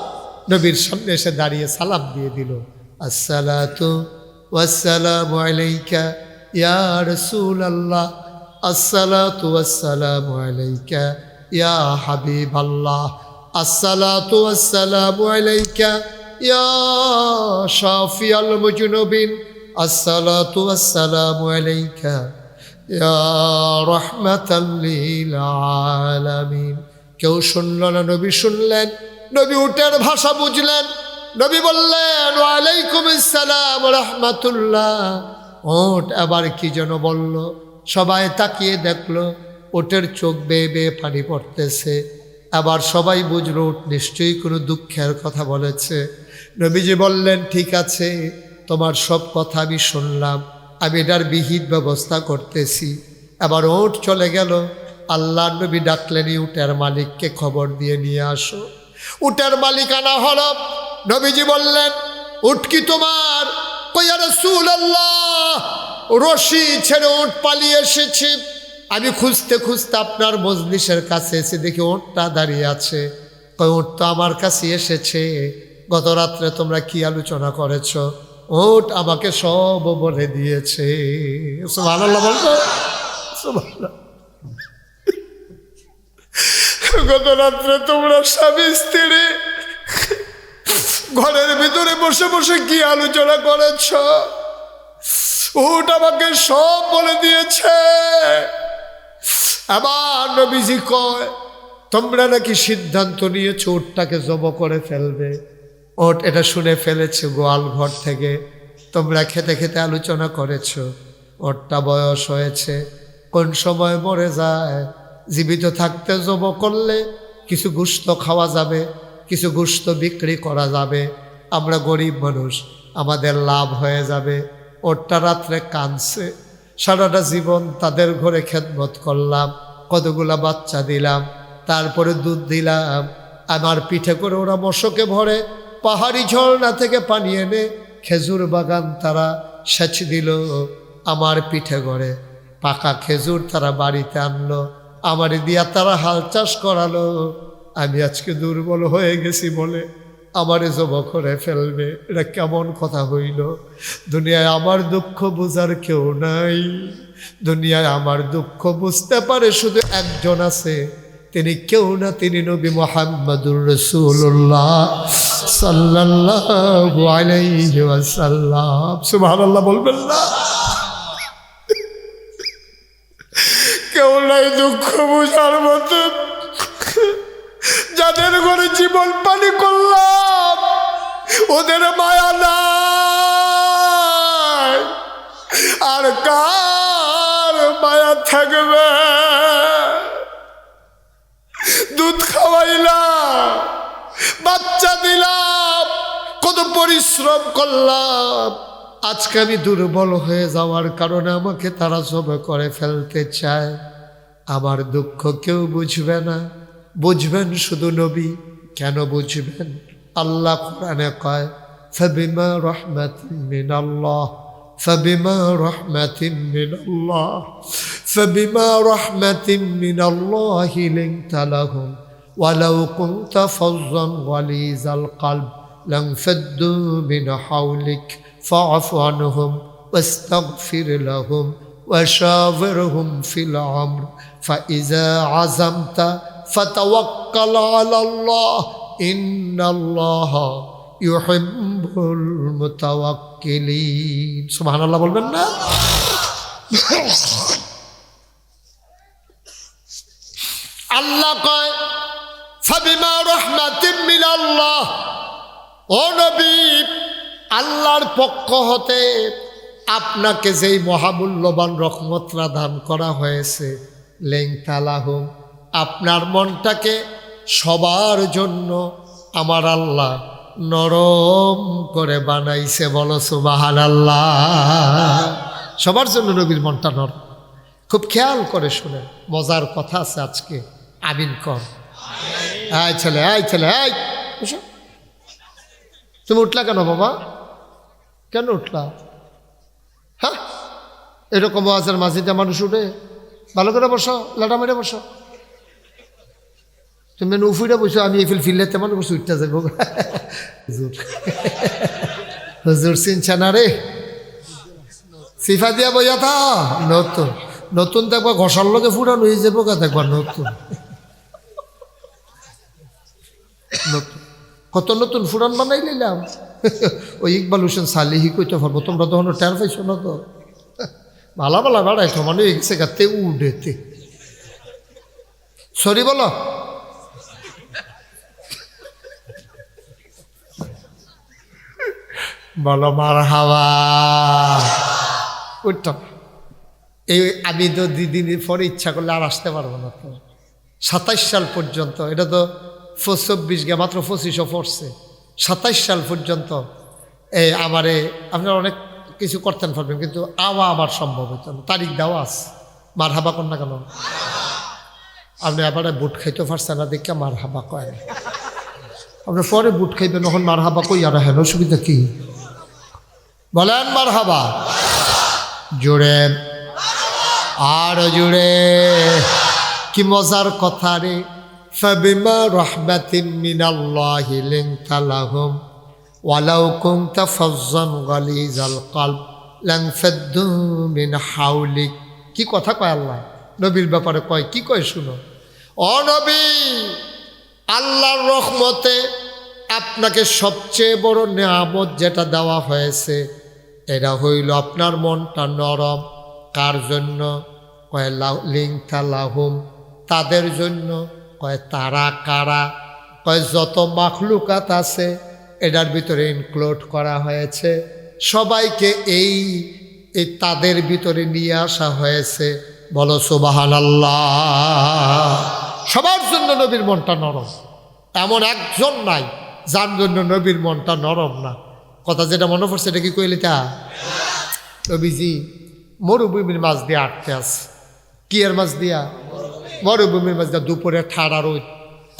নবীর সামনে এসে দাঁড়িয়ে সালাম দিয়ে দিল, আসসালাতু ওয়াসসালামু আলাইকা ইয়া রাসূলুল্লাহ, আসসালাতু ওয়াসসালামু আলাইকা ইয়া হাবিবাল্লাহ, আসসালাতু ওয়াসসালামু আলাইকা ইয়া শাফিয়াল মুজনুবিন, আসসালাতু ওয়াসসালামু আলাইকা ইয়া রাহমাতাল লিল আলামিন। কেউ শুনল না, নবী শুনলেন। নবী উটের ভাষা বুঝলেন। নবী বললেন, ওয়ালাইকুম আসসালাম ওয়া রাহমাতুল্লাহ। ওট আবার কি যেন বলল। সবাই তাকিয়ে দেখলো, ওটের চোখ বেয়ে বেয়ে পানি পড়তেছে। আবার সবাই বুঝলো উট নিশ্চয়ই কোনো দুঃখের কথা বলেছে। নবীজি বললেন, ঠিক আছে, তোমার সব কথা আমি শুনলাম, আমি এটার বিহিত ব্যবস্থা করতেছি। আবার ওট চলে গেল। আল্লাহ নবী ডাকলেন, উটের মালিককে খবর দিয়ে নিয়ে আসো। উটের মালিক আনা হলো। নবীজি বললেন, উট কি তোমার? কই ইয়া রাসূলুল্লাহ, রশি ছেড়ে উট পালিয়ে এসেছি। আমি খুঁজতে খুঁজতে আপনার মজলিসের কাছে এসে দেখি উটটা দাঁড়িয়ে আছে। কই উট তো আমার কাছে এসেছে, গত রাত্রে তোমরা কি আলোচনা করেছ? উট আমাকে সব বলে দিয়েছে। সুবহানাল্লাহ বলতো, সুবহানাল্লাহ। গত রাত্রে তোমরা স্বামী স্ত্রী ঘরের ভিতরে বসে বসে কি আলোচনা করেছ? উট আমাকে সব বলে দিয়েছে। আবার নবীজি কয়, তোমরা নাকি সিদ্ধান্ত নিয়েছো উটটাকে জব করে ফেলবে। ওট এটা শুনে ফেলেছে গোয়াল ঘর থেকে। তোমরা খেতে খেতে আলোচনা করেছো ওটটা বয়স হয়েছে, কোন সময় মরে যায়। জীবিত থাকতে জব করলে কিছু গোশত খাওয়া যাবে, কিছু গোশত বিক্রি করা যাবে। আমরা গরিব মানুষ, আমাদের লাভ হয়ে যাবে। ওটটা রাত্রে কাঁদছে। সারাটা জীবন তাদের ঘরে খেদমত করলাম, কতগুলা বাচ্চা দিলাম, তারপরে দুধ দিলাম। আমার পিঠে করে ওরা মশকে ভরে পাহাড়ি ঝর্ণা থেকে পানি এনে খেজুর বাগান তারা সেচ দিল। আমার পিঠে করে পাকা খেজুর তারা বাড়িতে আনলো, আমার দিয়া তারা হাল চাষ করালো। আমি আজকে দুর্বল হয়ে গেছি বলে আমারে জব করে ফেলবে। এটা কেমন কথা হইল? দুনিয়ায় আমার দুঃখ বোঝার কেউ নাই। দুনিয়ায় আমার দুঃখ বুঝতে পারে শুধু একজন আছে, তিনি কেউ না, তিনি নবী মুহাম্মদুর রাসূলুল্লাহ সাল্লাল্লাহু আলাইহি ওয়াসাল্লাম। সুবহানাল্লাহ বলবেন না? কেউ নাই দুঃখ বুঝার মতো, যাদের ঘরে জীবন পানি করলাম ওদের মায়া নাই, আর কার মায়া থাকবে? দুধ খাওয়াইলাম, বাচ্চা দিলাম, কত পরিশ্রম করলাম, আজকে আমি দুর্বল হয়ে যাওয়ার কারণে আমাকে তারা জবে করে ফেলতে চায়। আমার দুঃখ কেউ বুঝবে না, বুঝবেন শুধু নবী। কেন বুঝবেন? আল্লাহ কোরআনে কয়, ফাবিমা রাহমাতিন মিনাল্লাহ, ফাবিমা রাহমাতিন মিনাল্লাহ, ফাবিমা রাহমাতিন মিনাল্লাহি লিনতা লাহুম ওয়ালাউ কুনতা ফাজ্জান গালিজাল কলব লানফাদ্দু মিন হাওলিক ফাআফু আনহুম ওয়াস্তাগফির লাহুম ওয়াশাওিরহুম ফিল আমর ফাইযা আযামতা ফাতাওয়াক্কাল আলাল্লাহ ইন্নাল্লাহা ইউহিব্বুল মুতাওয়াক্কিলিন। সুবহানাল্লাহ বলবেন না? আল্লাহ কয়, ফাবিমা রাহমাতিন মিনাল্লাহ, ও নবী, আল্লাহর পক্ষ হতে আপনাকে যেই মহামূল্যবান রহমতরা দান করা হয়েছে, লিনতা লাহুম, আপনার মনটাকে সবার জন্য আমার আল্লাহ নরম করে বানাইছে। বলো সুবহানাল্লাহ। সবার জন্য নবীর মনটা নরম। খুব খেয়াল করে শুনে, মজার কথা আছে আজকে। আমিন কর। আয় ছেলে, আয় ছেলে, আয়। তুমি উঠলা কেন বাবা? কেন উঠলা? হ্যাঁ, এরকম ওয়াজের মাঝিতে মানুষ উঠে? ভালো করে বসো, লাটা মেরে বসো। তুমি উফুইটা বসো, আমি এই ফিল্লে তেমন বসে উঠতে যাবো। হুজুর চিনছে না রে? সিফা দিয়া বইয়া থা। নতুন নতুন দেখবা ঘষার লোকে ফুরানো হয়ে যাবো, দেখবা নতুন নতুন কত নতুন ফুরান বানাই নিলাম। ওই ইকবাল হোসেন সালিহি কইতে পারবো, তোমরা তখন টের পাইছো না তো? ভালা ভালা বাড়াইছো মানে এসে গাতে উডেতে। সরি বলো। বলো মারহাবা। উঠত এই আমি তো 2 দিনের পরে ইচ্ছা করলে আর আসতে পারবো না তো। 27 সাল পর্যন্ত, এটা তো 24 গে মাত্র 2500 পড়ছে। 27 সাল পর্যন্ত এই আমারে আপনারা অনেক কিছু করতেন পারবেন, কিন্তু আমার সম্ভব হইত না। তারিখ দেওয়া আছে। মারহাবা কর না কেন? আপনি আবার বুট খাইতে পারছেন না দেখে মারহাবা কয় না। আপনি পরে বুট খাইবেন, তখন মারহাবা কই আর হেন অসুবিধা কি? বলেন মারহাবা। জোরে আর জোরে। কি মজার কথা রে। ফাবিমা রাহমাতিন মিনাল্লাহি লিনতা লাহুম ওয়ালাউ কুনতা ফাজ্জান গালিজাল কলব লানফাদ্দু মিন হাওলিক। কি কথা কয় আল্লাহ নবীর ব্যাপারে? কয় কি কয় শুনো। ও নবী, আল্লাহর রহমতে আপনাকে সবচেয়ে বড় নেয়ামত যেটা দেওয়া হয়েছে, এটা হইল আপনার মনটা নরম। কার জন্য? কয় লিনতা লাহুম, তাদের জন্য। কয় তারা কারা? কয় যত মাখলুকাত আছে এটার ভিতরে ইনক্লুড করা হয়েছে। সবাইকে এই তাদের ভিতরে নিয়ে আসা হয়েছে। বলো সুবহানাল্লাহ। সবার জন্য নবীর মনটা নরম। এমন একজন নাই যার জন্য নবীর মনটা নরম না। কথা যেটা মনে পড়ছে এটা কি কইলি তা? নবীজি মরুভূমির মাছ দিয়ে আটতে আছে। কি এর মাছ দিয়া? মরুভূমির মাছ দিয়া। দুপুরে ঠাড়া রোদ,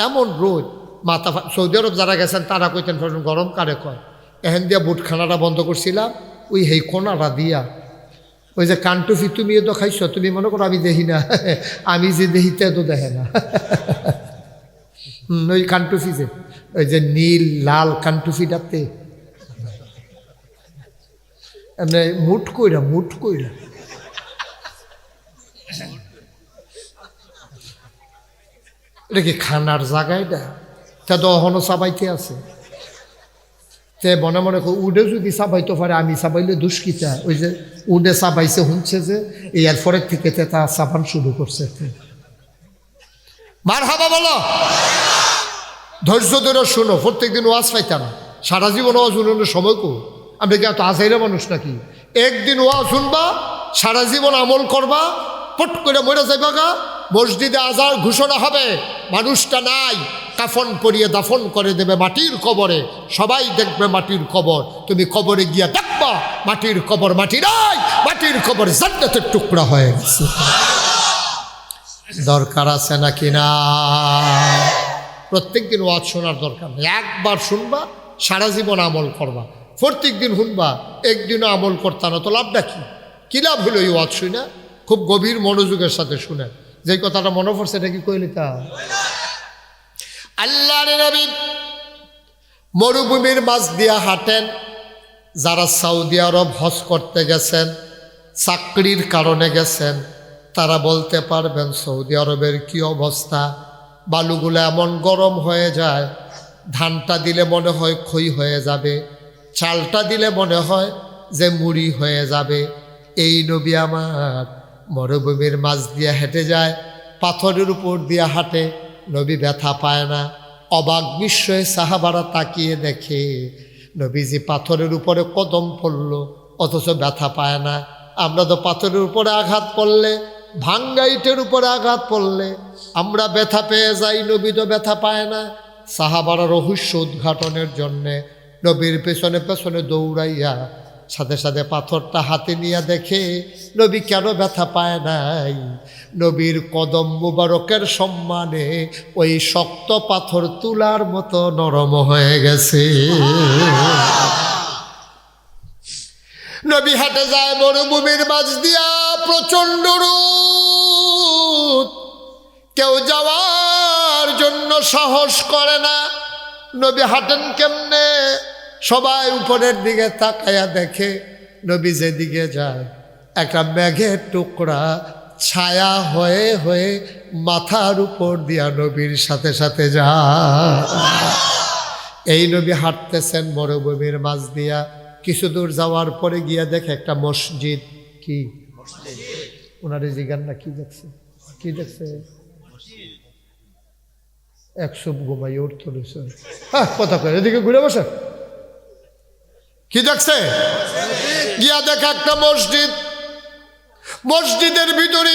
এমন রোদ মাথা। সৌদি আরব যারা গেছেন তারা কইতেন গরম কারে কয়। এহেন দিয়া বুটখানাটা বন্ধ করছিলাম, ওই হেই কোনাটা দিয়া। ওই যে কানটুফি তুমি তো খাইছো, তুমি মনে করো আমি দেখি না। আমি যে দেখিতে তো দেখে না। ওই কানটুফি যে, ওই যে নীল লাল কানটুফিটাতে মুঠ কইরা এটা কি খানার জায়গা? এটা তা তো অহনো চাবাইতে আছে। তে মনে মনে উডে যদি চাবাইতে পারে, আমি চাবাইলে দুষ্কিতা। ওই যে উডে চাবাইছে শুনছে যে এরপরের থেকে তা চাবান শুরু করছে। মারহাবা বলো, ধৈর্য ধরে শোনো। প্রত্যেকদিন ওয়াজ পাইতাম, সারা জীবন ওয়াজ শুনানোর সময় কো? আমরা কি এত আজাইরা মানুষ নাকি? একদিন ওয়াজ শুনবা, সারা জীবন আমল করবা, পট করে মরে যাইবা গা। মসজিদে আজার ঘোষণা হবে, মানুষটা নাই, কাফন পরিয়ে দাফন করে দেবে মাটির কবরে। সবাই দেখবে মাটির কবর, তুমি কবরে গিয়া দেখবা মাটির কবর মাটি নাই, মাটির কবর জান্নাতের টুকরা হয়ে গেছে। দরকার আছে নাকি না? প্রত্যেক দিন ওয়াজ শোনার দরকার নেই। একবার শুনবা, সারা জীবন আমল করবা। প্রত্যেক দিন শুনবা, একদিনও আমল করতা না, তো লাভটা কি? কি লাভ হলো এই ওয়াজ শুনে? খুব গভীর মনোযোগের সাথে শুনে। যে কথাটা মনে পড়ছে এটা কি কইলি তা? আল্লাহর নবী মরুভূমির মাঝ দিয়া হাঁটেন। যারা সৌদি আরব হজ করতে গেছেন, চাকরির কারণে গেছেন, তারা বলতে পারবেন সৌদি আরবের কি অবস্থা। বালুগুলো এমন গরম হয়ে যায়, ধানটা দিলে মনে হয় খই হয়ে যাবে, চালটা দিলে মনে হয় যে মুড়ি হয়ে যাবে। এই নবী আমার মরুভূমির মাঝ দিয়ে হেঁটে যায়, পাথরের উপর দিয়ে হাঁটে, নবী ব্যথা পায় না। অবাক বিস্ময়ে সাহাবারা তাকিয়ে দেখে নবীজি পাথরের উপরে কদম পড়ল, অথচ ব্যথা পায় না। আমরা তো পাথরের উপরে আঘাত পড়লে, ভাঙ্গা ইটের উপরে আঘাত পড়লে আমরা ব্যথা পেয়ে যাই, নবী তো ব্যথা পায় না। সাহাবারা রহস্য উদ্ঘাটনের জন্যে নবীর পেছনে পেছনে দৌড়াইয়া সাথে সাথে পাথরটা হাতে নিয়ে দেখে নবী কেন ব্যথা পায় নাই। নবীর কদম মুবারকের সম্মানে ওই শক্ত পাথর তুলার মতো নরম হয়ে গেছে। নবী হাঁটে যায় মরুভূমির মাঝ দিয়া, প্রচণ্ড রোদ, কেউ যাওয়ার জন্য সাহস করে না। নবী হাঁটেন কেমনে? সবাই উপরের দিকে তাকায়া দেখে নবী যেদিকে যায় একটা মেঘের টুকরা ছায়া হয়ে হয়ে মাথার উপর দিয়া নবীর সাথে সাথে যায়। এই নবী হাঁটতেছেন মরুভূমির মাঝ দিয়া, কিছু দূর যাওয়ার পরে গিয়া দেখে একটা মসজিদ। কি ওনারে জিগান না কি দেখছে? কি দেখছে? 100 ঘুমাই উঠতে রয়েছে। হ্যাঁ, কথা কয়, এদিকে ঘুরে বসে। কি দেখছে? গিয়া দেখে একটা মসজিদ। মসজিদের ভিতরে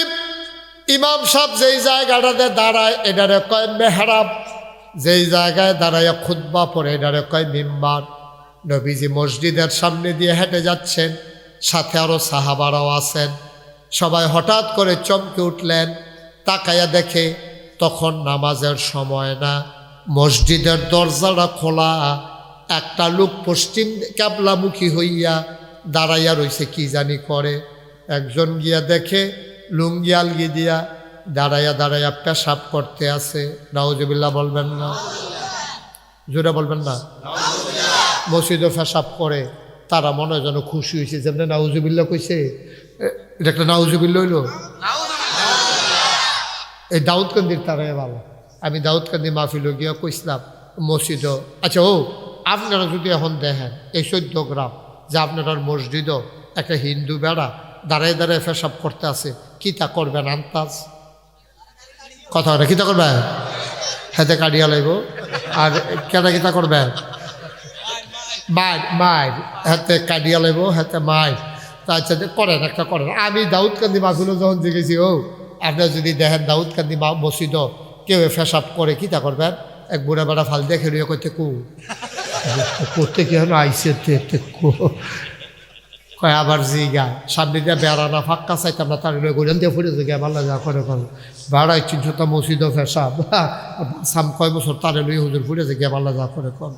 ইমাম সাহেব যেই জায়গাটাতে দাঁড়ায় এটারে কয় মেহরাব, যেই জায়গায় দাঁড়ায় খুতবা পড়ে এটারে কয় মিম্বার। নবীজি মসজিদের সামনে দিয়ে হেঁটে যাচ্ছেন, সাথে আরো সাহাবারাও আছেন। সবাই হঠাৎ করে চমকে উঠলেন, তাকায়া দেখে তখন নামাজের সময় না, মসজিদের দরজাটা খোলা। একটা লোক পশ্চিম ক্যাবলামুখী হইয়া দাঁড়াইয়া রইছে, কি জানি করে। একজন গিয়া দেখে লুঙ্গি আলগি দিয়া দাঁড়াইয়া দাঁড়াইয়া পেশাব করতে আছে। নাউজুবিল্লাহ বলবেন না? জোরে বলবেন না? মসজিদে পেশাব করে, তারা মনে যেন খুশি হয়েছে, যেমন নাউজুবিল্লাহ কইছে। এটা একটা নাউজুবিল্লাহ হইল। এই দাউদকান্দির তারাই ভালো। আমি দাউদকান্দি মাহফিল গিয়া কইছিলাম মসজিদও। আচ্ছা, ও আপনারা যদি এখন দেখেন এই 14 গ্রাম যে আপনার মসজিদও একটা হিন্দু বেড়া দাঁড়ায় দাঁড়ায় পেশাব করতে আছে, কিতা করবেন আন্তাজ? কথা বলে কিতা করবেন? হাতে কাটিয়া লাগব। আর কেনা কিতা করবেন? মায়ের হাতে কাটিয়া লাগব, হাতে মায়ের। তা আচ্ছা করেন, একটা করেন। আমি দাউদকান্দি মাহফিলও যখন দেখেছি, ও আপনারা যদি দেখেন দাউদকান্দি মসজিদও কেউ পেশাব করে, কিতা করবেন? এক বুড়া বেড়া ফাল দেখে রুয়ে করতে করতে কি হলো আইসে কয় আবার জিগা সামনে দিয়ে বেড়ানা ফাঁকা চাইতাম না, তার গোজান দিয়ে ফুটেছে গিয়ে ভালো যা করে কর বেড়াই 300টা মসজিদও পেশাব সাম কয় বছর তারে লই হুজুর ফুটেছে গিয়ে ভালো যা করে কর।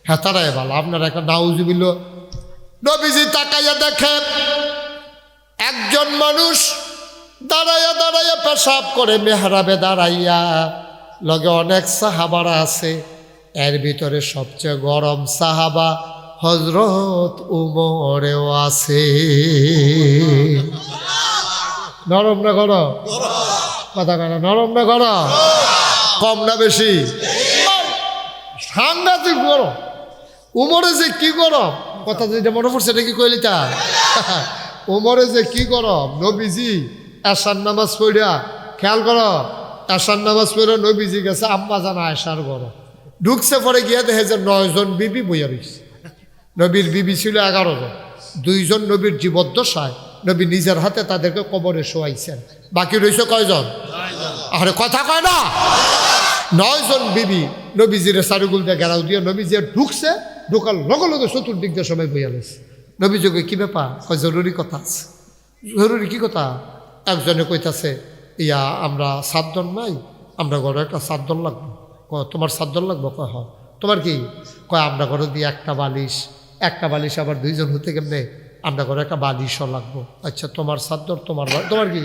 হ্যাঁ, তারাই ভালো। আপনারা একটা নাউজুবিল্ল। নবীজি তাকাইয়া দেখে একজন মানুষ দাঁড়াইয়া দাঁড়াইয়া পেশাব করে মেহরাবে দাঁড়াইয়া, লগে অনেক সাহাবারা আছে। এর ভিতরে সবচেয়ে গরম সাহাবা হযরত উমরেও আছে। নরম না গরম? কথা কেন নরম না গরম? কম না বেশি? সাংঘাতিক গরম। উমরে যে কি গরম, কথা যেটা মনে পড়ছে এটা কি কইলি তা? উমরে যে কি গরম, নবীজি এশার নামাজ পড়িয়া, খেয়াল করো, এশার নামাজ পড়ে নবীজি গেছে আম্মা জানা আয়েশার গরম, ঢুকছে পরে গিয়া দেখে যে 9 জন বিবি বইয়া রয়েছে। নবীর বিবি ছিল 11 জন, 2 জন নবীর জীবদ্দশায় নবী নিজের হাতে তাদেরকে কবরে শোয়াইছেন, বাকি রয়েছে কয়জন? আরে কথা কয় না, 9 জন বিবি নবীজির সারুগুল দিয়ে গেরাও দিয়ে নবীজি ঢুকছে, ঢোকার লগে লগে চতুর্দিক দিয়ে সবাই বইয়া রয়েছে। নবীযোগে কি ব্যাপার? কয় জরুরি কথা আছে। জরুরি কি কথা? একজনে কইতাছে, ইয়া আমরা 7 জন নাই, আমরা ঘরে একটা চাদর লাগবে। কয় তোমার চাদর লাগবে? কয় হয়। তোমার কি? কয় আমরা ঘরে দিয়ে একটা বালিশ আবার 2 জন হতে কেমনে, আমরা ঘরে একটা বালিশও লাগবো। আচ্ছা তোমার চাদর, তোমার কি?